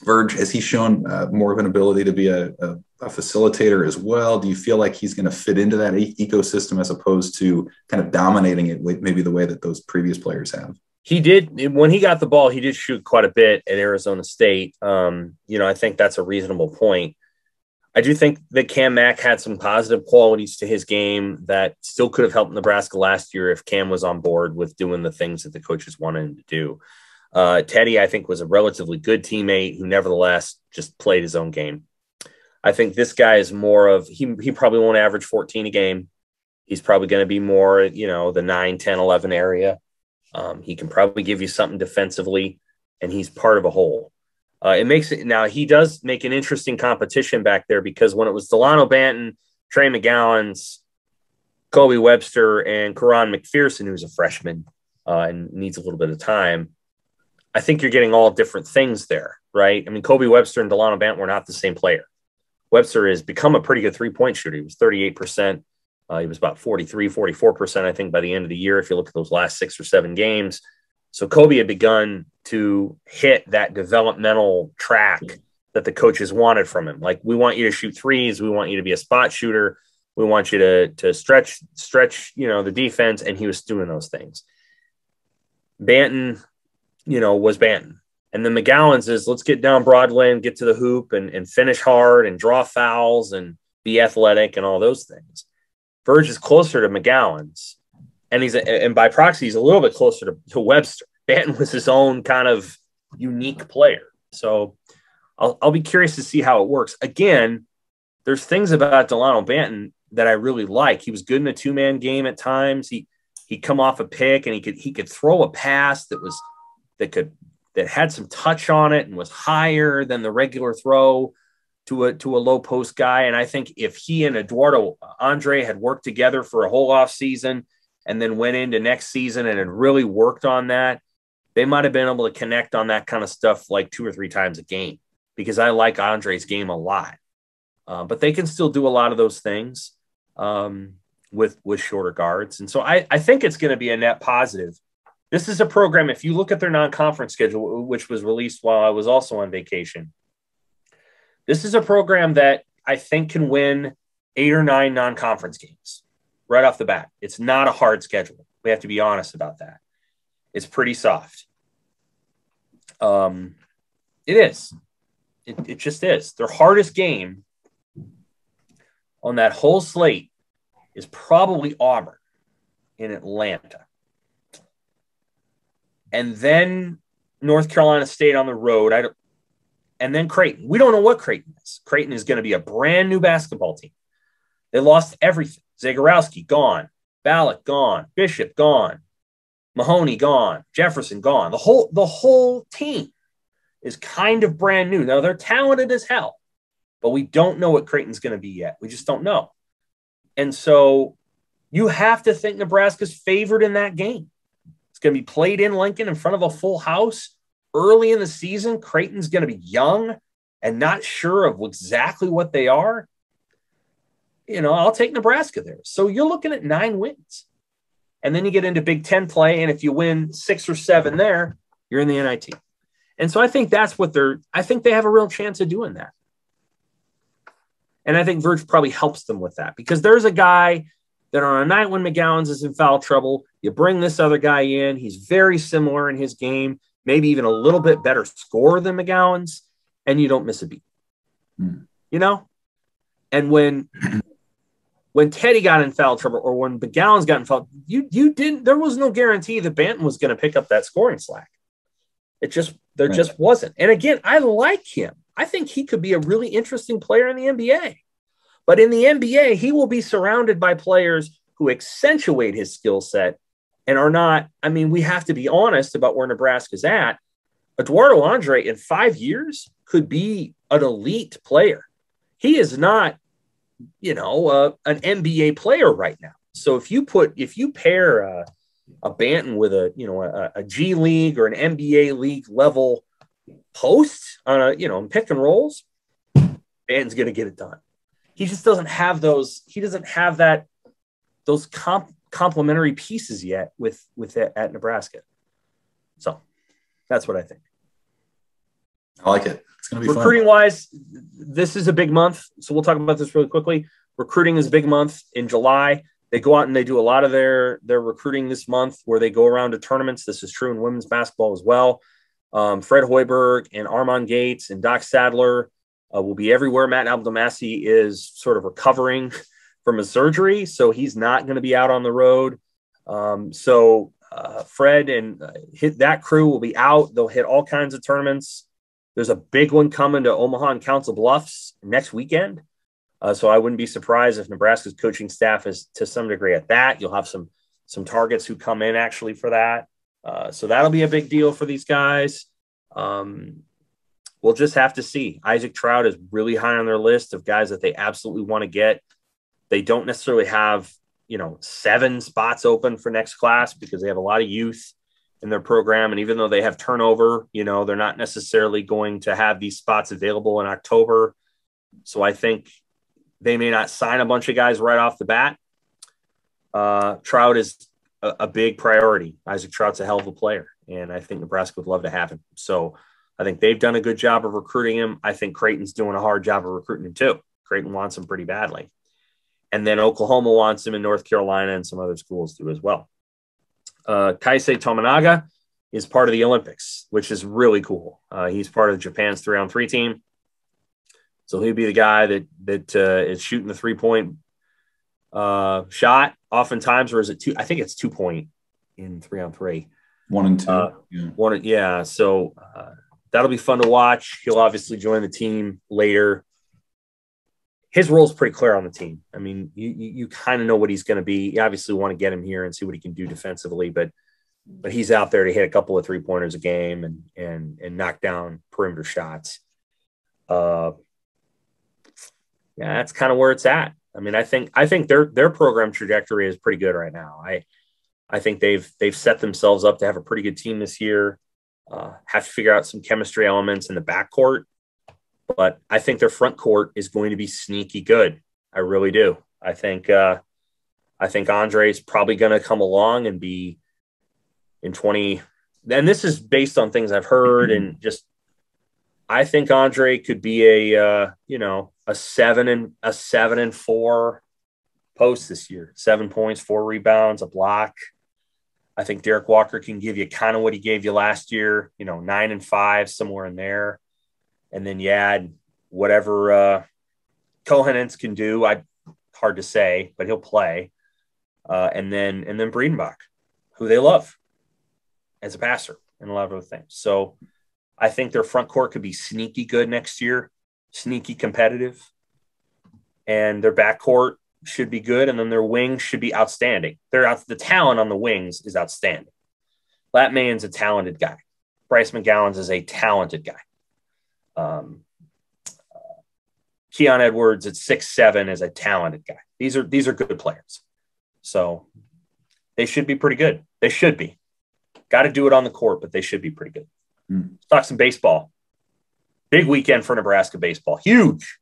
Verge, has he shown more of an ability to be a facilitator as well? Do you feel like he's going to fit into that ecosystem as opposed to kind of dominating it maybe the way that those previous players have? He did. When he got the ball, he did shoot quite a bit at Arizona State. I think that's a reasonable point. I do think that Cam Mack had some positive qualities to his game that still could have helped Nebraska last year if Cam was on board with doing the things that the coaches wanted him to do. Teddy, I think, was a relatively good teammate who nevertheless just played his own game. I think this guy is more of, he probably won't average 14 a game. He's probably going to be more, the 9, 10, 11 area. He can probably give you something defensively, and he's part of a whole. Now he does make an interesting competition back there because when it was Delano Banton, Trey McGowan's, Kobe Webster, and Karan McPherson, who's a freshman and needs a little bit of time, I think you're getting all different things there, right? I mean, Kobe Webster and Delano Banton were not the same player. Webster has become a pretty good 3-point shooter. He was 38%. He was about 43, 44%, I think, by the end of the year, if you look at those last 6 or 7 games. So Kobe had begun to hit that developmental track that the coaches wanted from him. Like, we want you to shoot threes. We want you to be a spot shooter. We want you to stretch, the defense. And he was doing those things. Banton, was Banton. And then McGowan's is, let's get down broad lane, get to the hoop and finish hard and draw fouls and be athletic and all those things. Verge is closer to McGowan's. And by proxy, he's a little bit closer to Webster. Banton was his own kind of unique player. So I'll be curious to see how it works. Again, there's things about Delano Banton that I really like. He was good in a 2-man game at times. He'd come off a pick and he could throw a pass that had some touch on it and was higher than the regular throw to a low post guy. And I think if he and Eduardo Andre had worked together for a whole off season and then went into next season and had really worked on that, they might have been able to connect on that kind of stuff like 2 or 3 times a game, because I like Andre's game a lot. But they can still do a lot of those things with shorter guards. And so I think it's going to be a net positive. This is a program, if you look at their non-conference schedule, which was released while I was also on vacation, this is a program that I think can win 8 or 9 non-conference games right off the bat. It's not a hard schedule. We have to be honest about that. It's pretty soft. It is. It just is. Their hardest game on that whole slate is probably Auburn in Atlanta. And then North Carolina State on the road. And then Creighton. We don't know what Creighton is. Creighton is going to be a brand new basketball team. They lost everything. Zagorowski, gone. Ballack, gone. Bishop, gone. Mahoney, gone. Jefferson, gone. The whole team is kind of brand new. Now, they're talented as hell, but we don't know what Creighton's going to be yet. We just don't know. And so you have to think Nebraska's favored in that game. It's going to be played in Lincoln in front of a full house early in the season. Creighton's going to be young and not sure of exactly what they are. I'll take Nebraska there. So you're looking at 9 wins. And then you get into Big Ten play, and if you win 6 or 7 there, you're in the NIT. And so I think that's what I think they have a real chance of doing that. And I think Verge probably helps them with that, because there's a guy that on a night when McGowan's is in foul trouble, you bring this other guy in. He's very similar in his game, maybe even a little bit better scorer than McGowan's, and you don't miss a beat. And when Teddy got in foul trouble, or when McGowan's got in foul, there was no guarantee that Banton was going to pick up that scoring slack. Just wasn't. And again, I like him. I think he could be a really interesting player in the NBA. But in the NBA, he will be surrounded by players who accentuate his skill set and are not. I mean, we have to be honest about where Nebraska's at. Eduardo Andre in 5 years could be an elite player. He is not, an NBA player right now. So if you pair a Banton with a G League or an NBA league level post on in pick and rolls, Banton's going to get it done. He just doesn't have those. He doesn't have those complementary pieces yet with it at Nebraska. So that's what I think. I like it. It's going to be recruiting wise. This is a big month, so we'll talk about this really quickly. Recruiting is a big month in July. They go out and they do a lot of their recruiting this month, where they go around to tournaments. This is true in women's basketball as well. Fred Hoiberg and Armand Gates and Doc Sadler will be everywhere. Matt Abdelmassi is sort of recovering from his surgery, so he's not going to be out on the road. Fred and that crew will be out. They'll hit all kinds of tournaments. There's a big one coming to Omaha and Council Bluffs next weekend. So I wouldn't be surprised if Nebraska's coaching staff is to some degree at that. You'll have some targets who come in actually for that. So that'll be a big deal for these guys. We'll just have to see. Isaac Trout is really high on their list of guys that they absolutely want to get. They don't necessarily have, 7 spots open for next class because they have a lot of youth in their program. And even though they have turnover, they're not necessarily going to have these spots available in October. So I think they may not sign a bunch of guys right off the bat. Trout is a big priority. Isaac Trout's a hell of a player, and I think Nebraska would love to have him. So I think they've done a good job of recruiting him. I think Creighton's doing a hard job of recruiting him too. Creighton wants him pretty badly. And then Oklahoma wants him, in North Carolina and some other schools do as well. Kaisei Tominaga is part of the Olympics, which is really cool. He's part of Japan's 3-on-3 team. So he'd be the guy that is shooting the 3-point shot oftentimes, or is it 2? I think it's 2-point in 3-on-3. 1 and 2. Yeah. So that'll be fun to watch. He'll obviously join the team later. His role is pretty clear on the team. I mean, you kind of know what he's going to be. You obviously want to get him here and see what he can do defensively, but he's out there to hit a couple of 3-pointers a game and knock down perimeter shots. Yeah, that's kind of where it's at. I mean, I think their program trajectory is pretty good right now. I think they've set themselves up to have a pretty good team this year. Have to figure out some chemistry elements in the backcourt, but I think their front court is going to be sneaky good. I really do. I think Andre is probably going to come along and be in 20. And this is based on things I've heard, and just I think Andre could be a 7-4 post this year. 7 points, 4 rebounds, a block. I think Derek Walker can give you kind of what he gave you last year, 9 and 5, somewhere in there. and then you add whatever Kohanens can do. Hard to say, but he'll play. And then Breedenbach, who they love as a passer and a lot of other things. So I think their front court could be sneaky good next year, sneaky competitive, and their back court should be good, and then their wings should be outstanding. The talent on the wings is outstanding. Latman's a talented guy. Bryce McGowan's is a talented guy. Keon Edwards at 6'7" is a talented guy. These are good players. So they should be pretty good. They should be. Got to do it on the court, but they should be pretty good. Let's talk some baseball. Big weekend for Nebraska baseball. Huge.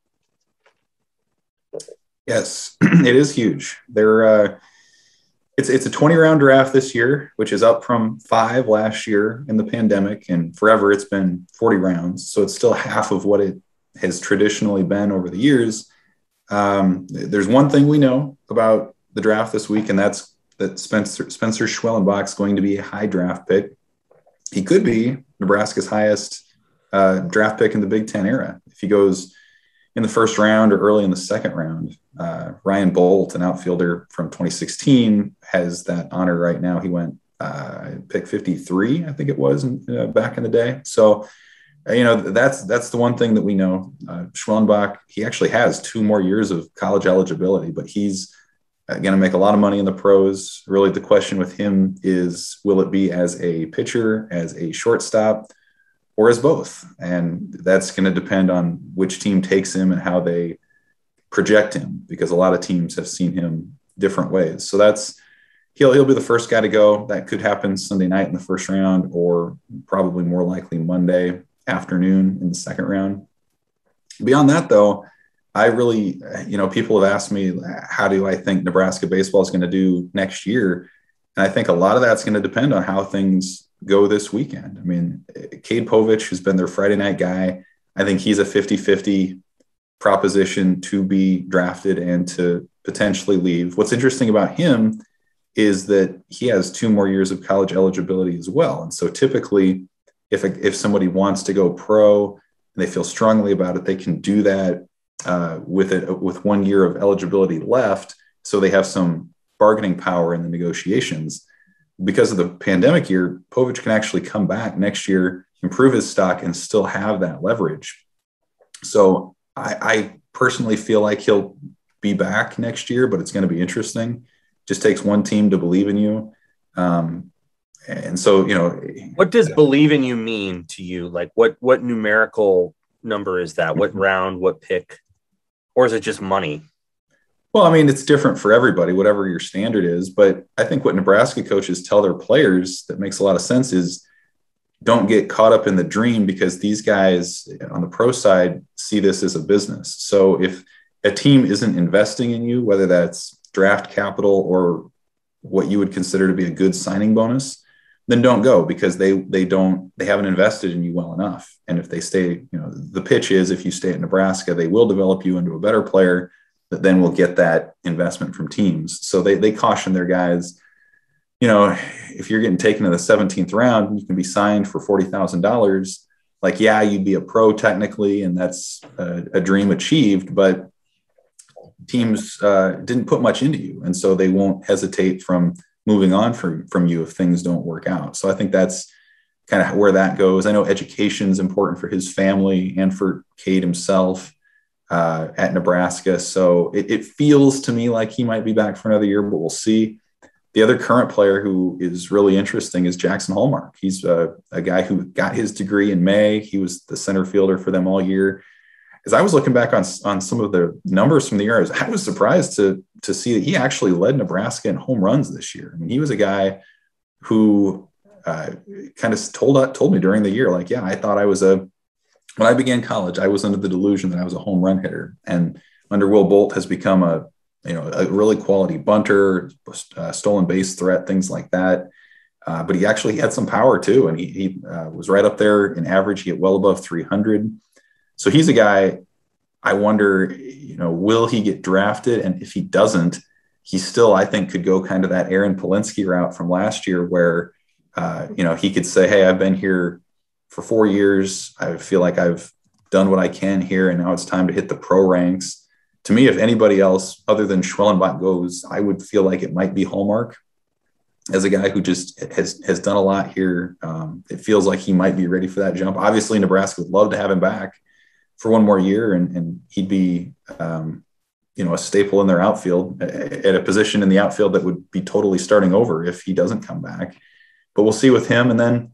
Yes, it is huge. It's a 20-round draft this year, which is up from 5 last year in the pandemic, and forever it's been 40 rounds. So it's still half of what it has traditionally been over the years. There's one thing we know about the draft this week, and that's that Spencer Schwellenbach's going to be a high draft pick. He could be Nebraska's highest draft pick in the Big Ten era if he goes in the first round or early in the second round. Ryan Bolt, an outfielder from 2016, has that honor right now. He went pick 53, I think it was, back in the day. So, that's the one thing that we know. Schwellenbach, he actually has 2 more years of college eligibility, but he's going to make a lot of money in the pros. Really, the question with him is, will it be as a pitcher, as a shortstop, or as both? And that's going to depend on which team takes him and how they project him, because a lot of teams have seen him different ways. So he'll be the first guy to go. That could happen Sunday night in the first round, or probably more likely Monday afternoon in the second round. Beyond that, though, I really, people have asked me, how do I think Nebraska baseball is going to do next year? And I think a lot of that's going to depend on how things go this weekend. I mean, Cade Povich, who's been their Friday night guy, I think he's a 50-50 proposition to be drafted and to potentially leave. What's interesting about him is that he has 2 more years of college eligibility as well. And so typically, if somebody wants to go pro and they feel strongly about it, they can do that with 1 year of eligibility left. So they have some bargaining power in the negotiations. Because of the pandemic year, Povich can actually come back next year, improve his stock, and still have that leverage. So I personally feel like he'll be back next year, but it's going to be interesting. Just takes one team to believe in you. And so, what does believe in you mean to you? Like what numerical number is that? What round, what pick, or is it just money? Well, I mean, it's different for everybody, whatever your standard is. But I think what Nebraska coaches tell their players that makes a lot of sense is, don't get caught up in the dream, because these guys on the pro side see this as a business. So if a team isn't investing in you, whether that's draft capital or what you would consider to be a good signing bonus, then don't go, because they haven't invested in you well enough. And if they stay, the pitch is, if you stay at Nebraska, they will develop you into a better player that then will get that investment from teams. So they caution their guys, if you're getting taken in the 17th round, you can be signed for $40,000. Like, yeah, you'd be a pro technically, and that's a dream achieved, but teams didn't put much into you. And so they won't hesitate from moving on from you if things don't work out. So I think that's kind of where that goes. I know education is important for his family and for Cade himself at Nebraska. So it feels to me like he might be back for another year, but we'll see. The other current player who is really interesting is Jackson Hallmark. He's a guy who got his degree in May. He was the center fielder for them all year. As I was looking back on some of the numbers from the year, I was surprised to see that he actually led Nebraska in home runs this year. I mean, he was a guy who kind of told me during the year, like, yeah, I thought when I began college, I was under the delusion that I was a home run hitter. And under Will Bolt has become a really quality bunter, stolen base threat, things like that. But he actually had some power too. And he was right up there in average. He hit well above 300. So he's a guy, I wonder, will he get drafted? And if he doesn't, he still, I think, could go kind of that Aaron Polinsky route from last year where, he could say, hey, I've been here for 4 years. I feel like I've done what I can here, and now it's time to hit the pro ranks. To me, if anybody else other than Schwellenbach goes, I would feel like it might be Hallmark as a guy who just has done a lot here. It feels like he might be ready for that jump. Obviously, Nebraska would love to have him back for one more year, and he'd be, a staple in their outfield at a position in the outfield that would be totally starting over if he doesn't come back. But we'll see with him. And then,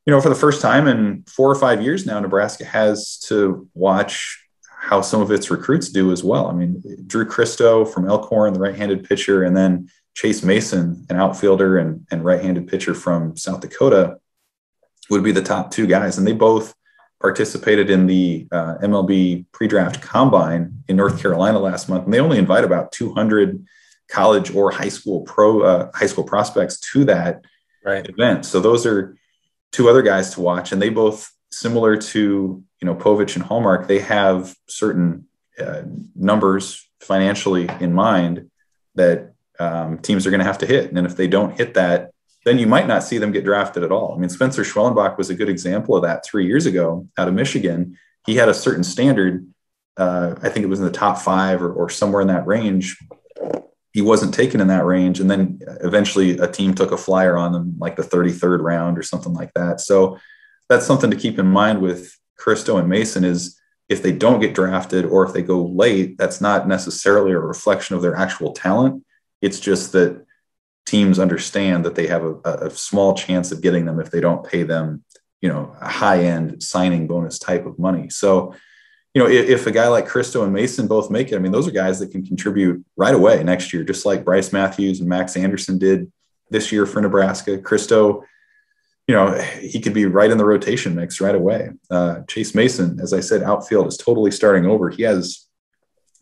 for the first time in 4 or 5 years now, Nebraska has to watch how some of its recruits do as well. I mean, Drew Christo from Elkhorn, the right-handed pitcher, and then Chase Mason, an outfielder and right-handed pitcher from South Dakota, would be the top 2 guys. And they both participated in the MLB pre-draft combine in North Carolina last month. And they only invite about 200 college or high school prospects to that event. So those are 2 other guys to watch. And they both, similar to, Povich and Hallmark, they have certain numbers financially in mind that teams are going to have to hit. And if they don't hit that, then you might not see them get drafted at all. I mean, Spencer Schwellenbach was a good example of that 3 years ago out of Michigan. He had a certain standard. I think it was in the top 5 or somewhere in that range. He wasn't taken in that range. And then eventually a team took a flyer on them, like the 33rd round or something like that. So that's something to keep in mind with Christo and Mason, is if they don't get drafted or if they go late, that's not necessarily a reflection of their actual talent. It's just that teams understand that they have a small chance of getting them if they don't pay them, a high-end signing bonus type of money. So, if a guy like Christo and Mason both make it, I mean, those are guys that can contribute right away next year, just like Bryce Matthews and Max Anderson did this year for Nebraska. Christo, he could be right in the rotation mix right away. Chase Mason, as I said, outfield is totally starting over. He has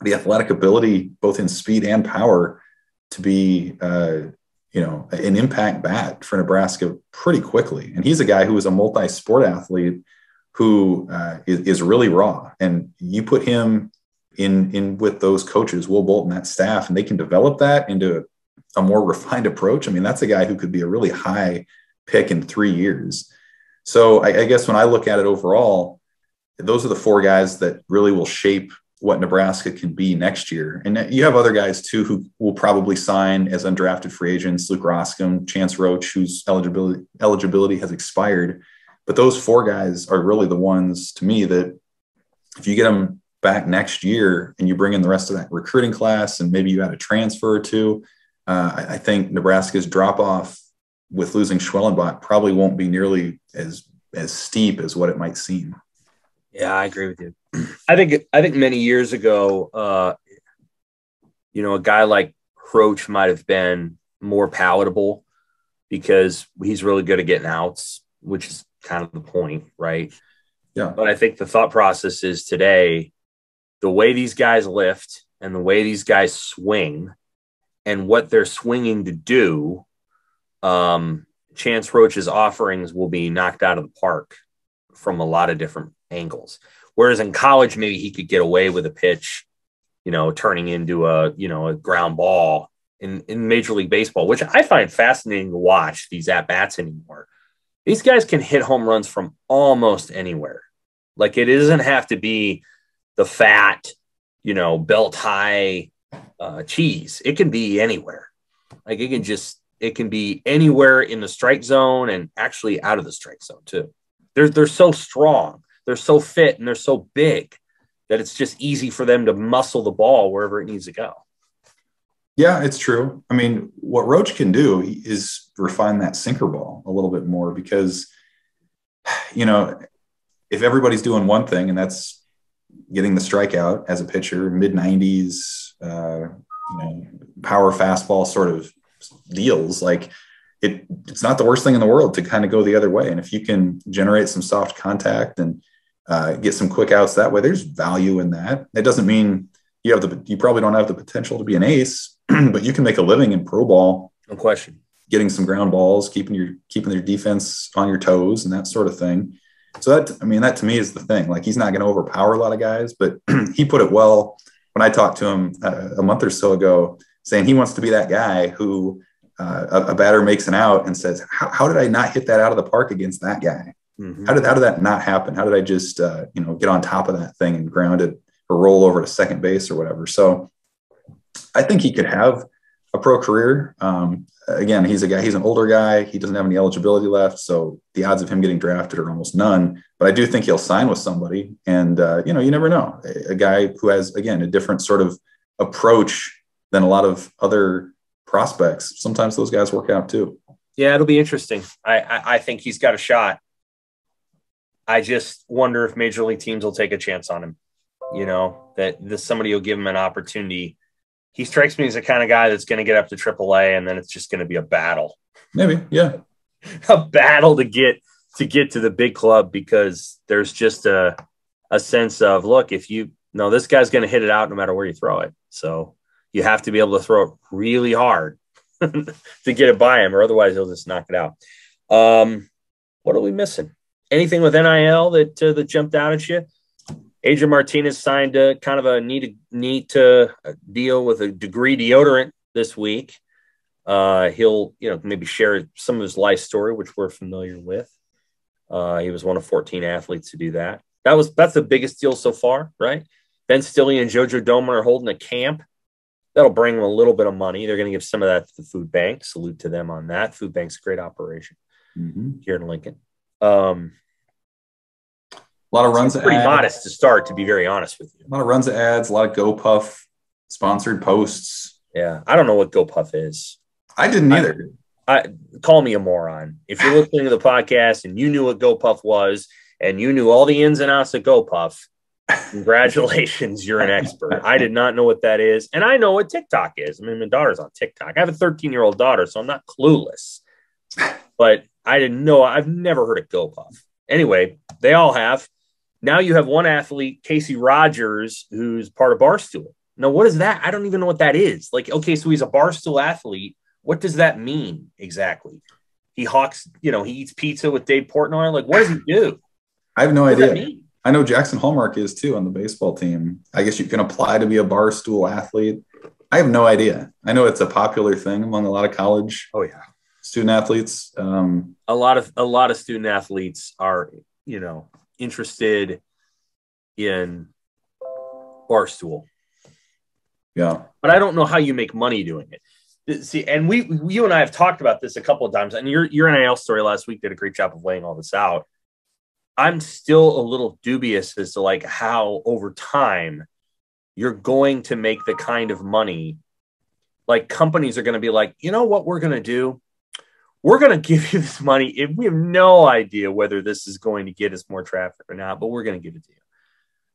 the athletic ability, both in speed and power, to be an impact bat for Nebraska pretty quickly. And he's a guy who is a multi-sport athlete who is really raw. And you put him in with those coaches, Will Bolton, that staff, and they can develop that into a more refined approach. I mean, that's a guy who could be a really high pick in 3 years. So I guess when I look at it overall, those are the 4 guys that really will shape what Nebraska can be next year. And you have other guys too who will probably sign as undrafted free agents, Luke Roskam, Chance Roach, whose eligibility has expired. But those 4 guys are really the ones, to me, that if you get them back next year and you bring in the rest of that recruiting class and maybe you add a transfer or 2, I think Nebraska's drop-off with losing Schwellenbach probably won't be nearly as steep as what it might seem. Yeah, I agree with you. I think many years ago, a guy like Roach might have been more palatable because he's really good at getting outs, which is kind of the point, right? Yeah. But I think the thought process is today, the way these guys lift and the way these guys swing and what they're swinging to do, Chance Roach's offerings will be knocked out of the park from a lot of different angles. Whereas in college, maybe he could get away with a pitch, turning into a ground ball in Major League Baseball, which I find fascinating to watch these at-bats anymore. These guys can hit home runs from almost anywhere. Like, it doesn't have to be the fat, belt high cheese. It can be anywhere. Like, it can be anywhere in the strike zone and actually out of the strike zone too. They're so strong. They're so fit and they're so big that it's just easy for them to muscle the ball wherever it needs to go. Yeah, it's true. I mean, what Roach can do is refine that sinker ball a little bit more because, if everybody's doing one thing and that's getting the strikeout as a pitcher, mid-90s, power fastball sort of deals, like it's not the worst thing in the world to kind of go the other way. And if you can generate some soft contact and get some quick outs that way, there's value in that. It doesn't mean you probably don't have the potential to be an ace, but you can make a living in pro ball. No question. Getting some ground balls, keeping their defense on your toes and that sort of thing. So that to me is the thing. Like, he's not going to overpower a lot of guys, but he put it well when I talked to him a month or so ago, saying he wants to be that guy who a batter makes an out and says, how did I not hit that out of the park against that guy? Mm-hmm. How did that not happen? How did I just, get on top of that thing and ground it or roll over to second base or whatever? So I think he could have a pro career. Again, he's an older guy. He doesn't have any eligibility left. So the odds of him getting drafted are almost none, but I do think he'll sign with somebody. And, you never know. A guy who has, again, a different sort of approach than a lot of other prospects. Sometimes those guys work out too. Yeah, it'll be interesting. I think he's got a shot. I just wonder if major league teams will take a chance on him, that somebody will give him an opportunity. He strikes me as the kind of guy that's going to get up to AAA, and then it's just going to be a battle. Maybe, yeah. A battle to get to the big club, because there's just a sense of, look, this guy's going to hit it out no matter where you throw it. So you have to be able to throw it really hard to get it by him, or otherwise he'll just knock it out. What are we missing? Anything with NIL that jumped out at you? Adrian Martinez signed a kind of a neat deal with a Degree deodorant this week. He'll maybe share some of his life story, which we're familiar with. He was one of 14 athletes to do that. That's the biggest deal so far, right? Ben Stilley and Jojo Doman are holding a camp. That'll bring them a little bit of money. They're going to give some of that to the food bank. Salute to them on that. Food bank's a great operation here in Lincoln. A lot of runs. Pretty modest to start, to be very honest with you. A lot of runs of ads, a lot of GoPuff sponsored posts. Yeah, I don't know what GoPuff is. I didn't either. Call me a moron. If you're listening to the podcast and you knew what GoPuff was and you knew all the ins and outs of GoPuff, congratulations, you're an expert. I did not know what that is, and I know what TikTok is. I mean, my daughter's on TikTok. I have a 13-year-old daughter, so I'm not clueless. But I didn't know. I've never heard of GoPuff. Anyway, they all have. Now you have one athlete, Casey Rogers, who's part of Barstool. Now, what is that? I don't even know what that is. Like, okay, so he's a Barstool athlete. What does that mean exactly? He eats pizza with Dave Portnoy. Like, what does he do? I have no idea. I know Jackson Hallmark is too on the baseball team. I guess you can apply to be a Barstool athlete. I have no idea. I know it's a popular thing among a lot of college. Oh yeah, student athletes. A lot of student athletes are, interested in Barstool. Yeah. But I don't know how you make money doing it. See, and you and I have talked about this a couple of times, and your NIL story last week did a great job of laying all this out. I'm still a little dubious as to like how over time you're going to make the kind of money. Like companies are going to be like, you know what we're going to do? We're going to give you this money. If we have no idea whether this is going to get us more traffic or not, but we're going to give it to you.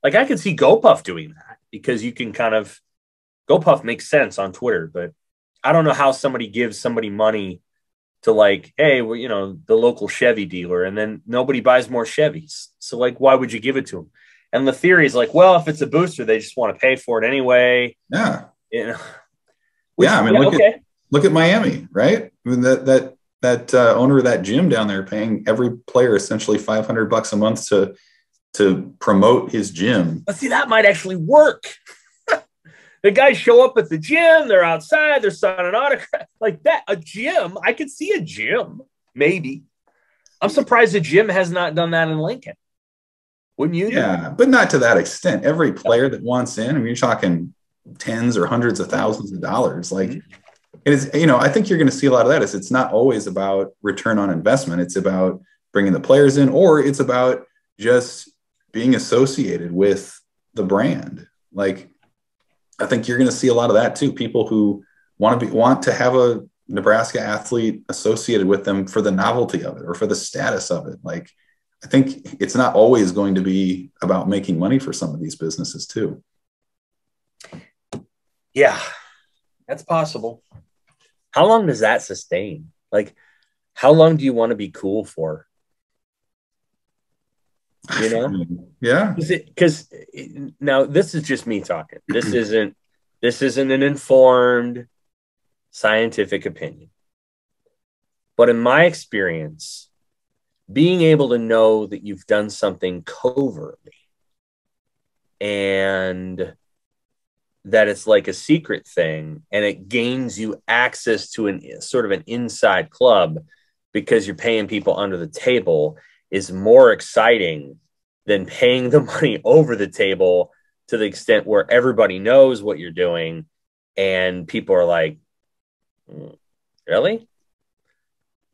Like I could see GoPuff doing that, because you can GoPuff makes sense on Twitter, but I don't know how somebody gives somebody money to like, hey, well, the local Chevy dealer, and then nobody buys more Chevys. So like, why would you give it to them? And the theory is like, well, if it's a booster, they just want to pay for it anyway. Yeah. Which, I mean, look at Miami, right? I mean, that owner of that gym down there paying every player essentially $500 a month to promote his gym. But see, that might actually work. The guys show up at the gym, they're outside, they're signing autographs like that. A gym, I could see a gym, maybe. I'm surprised the gym has not done that in Lincoln. Wouldn't you? Yeah, but not to that extent. Every player that wants in, I mean, you're talking tens or hundreds of thousands of dollars. Like it is, I think you're going to see a lot of that. It's not always about return on investment. It's about bringing the players in, or it's about just being associated with the brand. Like, I think you're going to see a lot of that too. People who want to have a Nebraska athlete associated with them for the novelty of it or for the status of it. Like, I think it's not always going to be about making money for some of these businesses too. Yeah, that's possible. How long does that sustain? Like, how long do you want to be cool for? Yeah. Because now this is just me talking. This isn't an informed scientific opinion. But in my experience, being able to know that you've done something covertly and that it's like a secret thing and it gains you access to an sort of an inside club because you're paying people under the table, is more exciting than paying the money over the table to the extent where everybody knows what you're doing and people are like, really?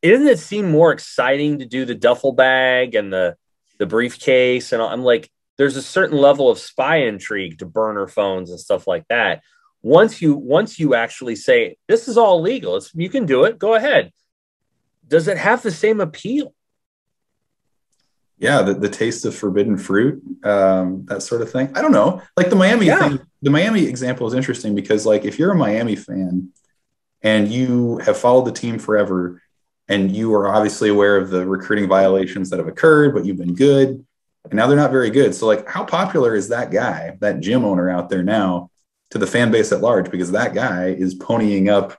Doesn't it seem more exciting to do the duffel bag and the briefcase? And I'm like, there's a certain level of spy intrigue to burner phones and stuff like that. Once you actually say, this is all legal, you can do it, go ahead. Does it have the same appeal? Yeah, the taste of forbidden fruit, that sort of thing. I don't know. Like the Miami thing, the Miami example is interesting because, like, if you're a Miami fan and you have followed the team forever and you are obviously aware of the recruiting violations that have occurred, but you've been good, and now they're not very good. So, like, how popular is that guy, that gym owner out there now, to the fan base at large? Because that guy is ponying up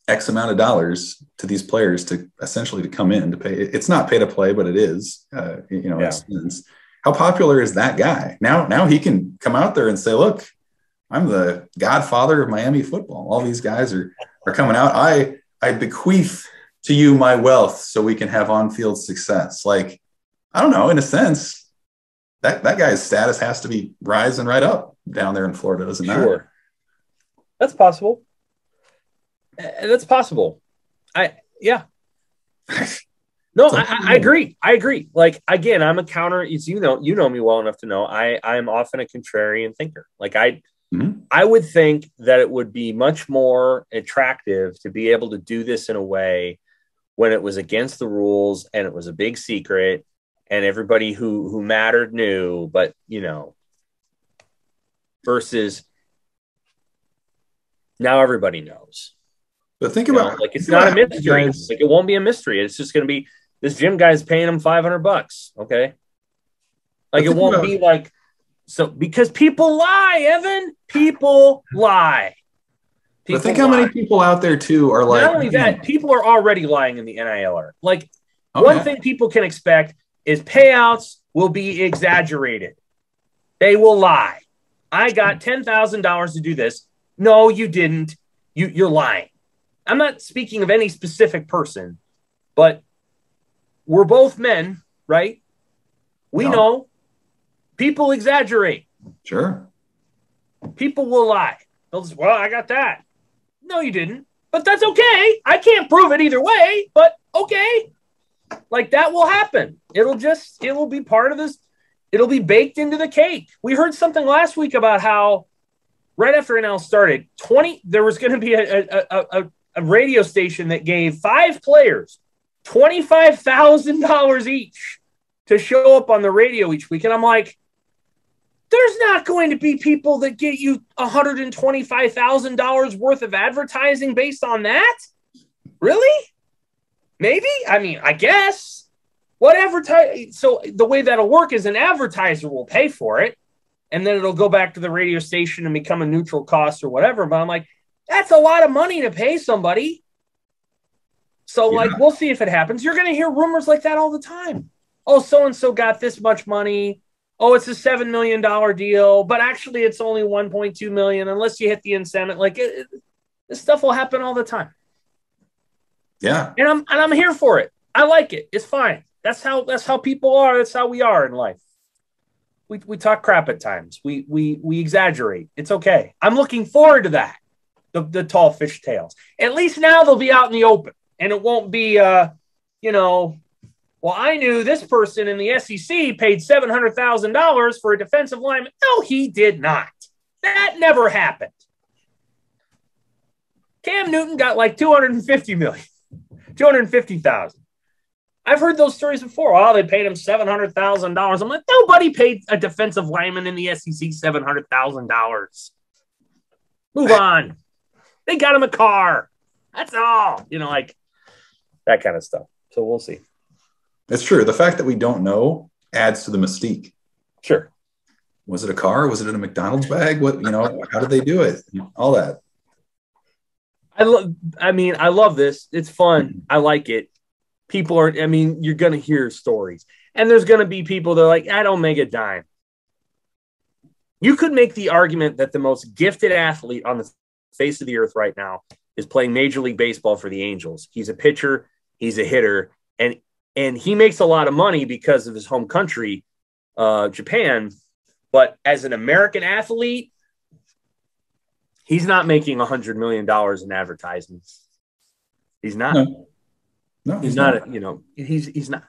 X amount of dollars to these players to essentially to come in to pay. It's not pay to play, but it is, in a sense. How popular is that guy? Now he can come out there and say, look, I'm the godfather of Miami football. All these guys are coming out. I bequeath to you my wealth so we can have on-field success. Like, I don't know, in a sense, that guy's status has to be rising right up down there in Florida, doesn't it? Sure. That's possible. That's possible. I agree. I agree. Like, again, I'm a counter. It's, you know me well enough to know I'm often a contrarian thinker. Like I would think that it would be much more attractive to be able to do this in a way when it was against the rules and it was a big secret and everybody who mattered knew, but versus now everybody knows. But think about like, it's not a mystery. Like, it won't be a mystery. It's just going to be this gym guy's paying him $500. Okay. Like, it won't be like, so, because people lie, Evan, people lie. But think how many people out there too are like, not only that, people are already lying in the NIL. Like, one thing people can expect is payouts will be exaggerated. They will lie. I got $10,000 to do this. No, you didn't. You're lying. I'm not speaking of any specific person, but we're both men, right? We know people exaggerate. Sure. People will lie. They'll just, well, I got that. No, you didn't. But that's okay. I can't prove it either way, but okay. Like, that will happen. It will be part of this. It'll be baked into the cake. We heard something last week about how right after NL started, there was going to be a radio station that gave 5 players $25,000 each to show up on the radio each week. And I'm like, there's not going to be people that get you $125,000 worth of advertising based on that. Really? Maybe? I mean, I guess. So the way that'll work is an advertiser will pay for it, and then it'll go back to the radio station and become a neutral cost or whatever. But I'm like, that's a lot of money to pay somebody. So, like, we'll see if it happens. You're going to hear rumors like that all the time. Oh, so-and-so got this much money. Oh, it's a $7 million deal, but actually it's only $1.2 million unless you hit the incentive. Like, this stuff will happen all the time. Yeah. And I'm here for it. I like it. It's fine. That's how people are. That's how we are in life. We talk crap at times. We exaggerate. It's okay. I'm looking forward to that. The tall fish tails. At least now they'll be out in the open, and it won't be well, I knew this person in the SEC paid $700,000 for a defensive lineman. No, he did not. That never happened. Cam Newton got like $250,000. I've heard those stories before. Oh, they paid him $700,000. I'm like, nobody paid a defensive lineman in the SEC $700,000. Move on. They got him a car. That's all. Like that kind of stuff. So we'll see. It's true. The fact that we don't know adds to the mystique. Sure. Was it a car? Was it in a McDonald's bag? What, how did they do it? All that. I love this. It's fun. I like it. People are, you're going to hear stories. And there's going to be people that are like, I don't make a dime. You could make the argument that the most gifted athlete on the face of the earth right now is playing Major League Baseball for the Angels. He's a pitcher. He's a hitter. And And he makes a lot of money because of his home country, Japan. But as an American athlete, he's not making $100 million in advertisements. He's not. No, he's not. He's not.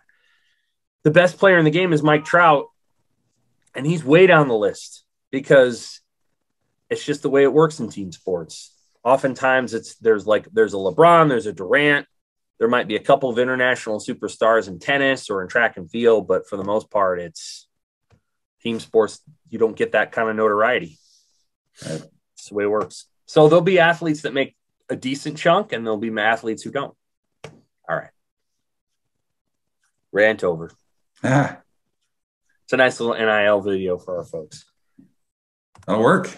The best player in the game is Mike Trout, and he's way down the list because it's just the way it works in team sports. Oftentimes there's a LeBron, there's a Durant, there might be a couple of international superstars in tennis or in track and field, but for the most part, it's team sports. You don't get that kind of notoriety. Right. That's the way it works. So there'll be athletes that make a decent chunk, and there'll be athletes who don't. All right. Rant over. It's a nice little NIL video for our folks. That'll work.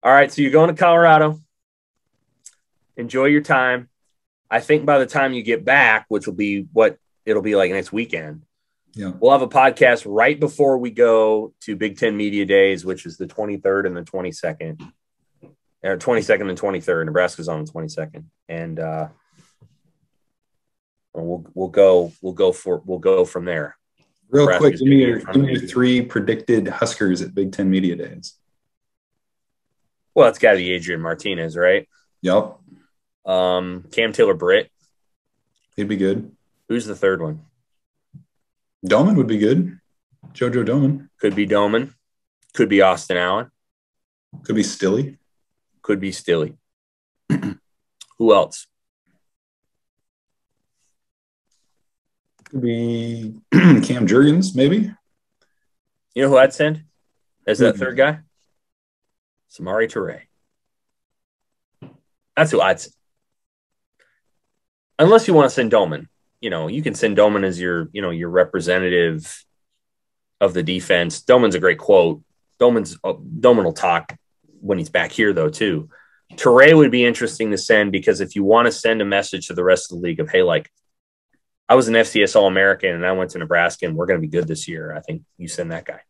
All right, so you're going to Colorado. Enjoy your time. I think by the time you get back, which will be what it'll be like next weekend, we'll have a podcast right before we go to Big Ten Media Days, which is the 23rd and the 22nd. 22nd and 23rd. Nebraska's on the 22nd. And we'll go from there. Real quick, give me your 3 predicted Huskers at Big Ten Media Days. Well, it's got to be Adrian Martinez, right? Yep. Cam Taylor-Britt. He'd be good. Who's the third one? Doman would be good. JoJo Doman. Could be Doman. Could be Austin Allen. Could be Stilly. Could be Stilly. Who else? Could be Cam Jurgens, maybe. You know who I'd send as that third guy? Samari Toure. That's who I'd send. Unless you want to send Doman. You can send Doman as your representative of the defense. Doman's a great quote. Doman will talk when he's back here, though, too. Toure would be interesting to send because if you want to send a message to the rest of the league of, hey, like, I was an FCS All-American and I went to Nebraska and we're going to be good this year, I think you send that guy.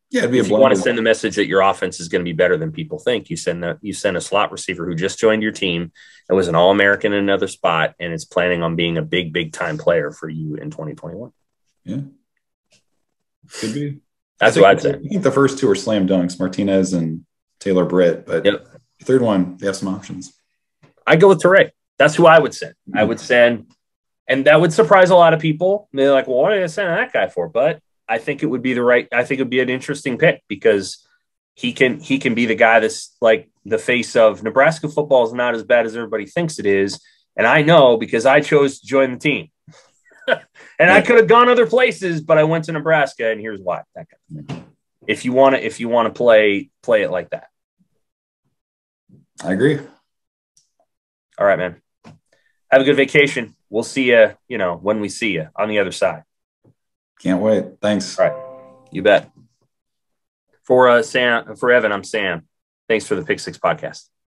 Yeah, it'd be if you want to send the message that your offense is going to be better than people think, you send a slot receiver who just joined your team and was an All-American in another spot and is planning on being a big time player for you in 2021. Yeah, could be. That's what I'd say. I think the first 2 are slam dunks, Martinez and Taylor-Britt, but the third one, they have some options. I go with Toure. That's who I would send. Mm-hmm. I would send, and that would surprise a lot of people. They're like, well, what did I send that guy for? But I think it would be I think it would be an interesting pick because he can be the guy that's like the face of Nebraska football is not as bad as everybody thinks it is. And I know because I chose to join the team. And I could have gone other places, but I went to Nebraska, and here's why. That kind of thing. If you want to play it like that. I agree. All right, man. Have a good vacation. We'll see you, when we see you on the other side. Can't wait. Thanks. All right. You bet. For Evan, I'm Sam. Thanks for the Pick Six podcast.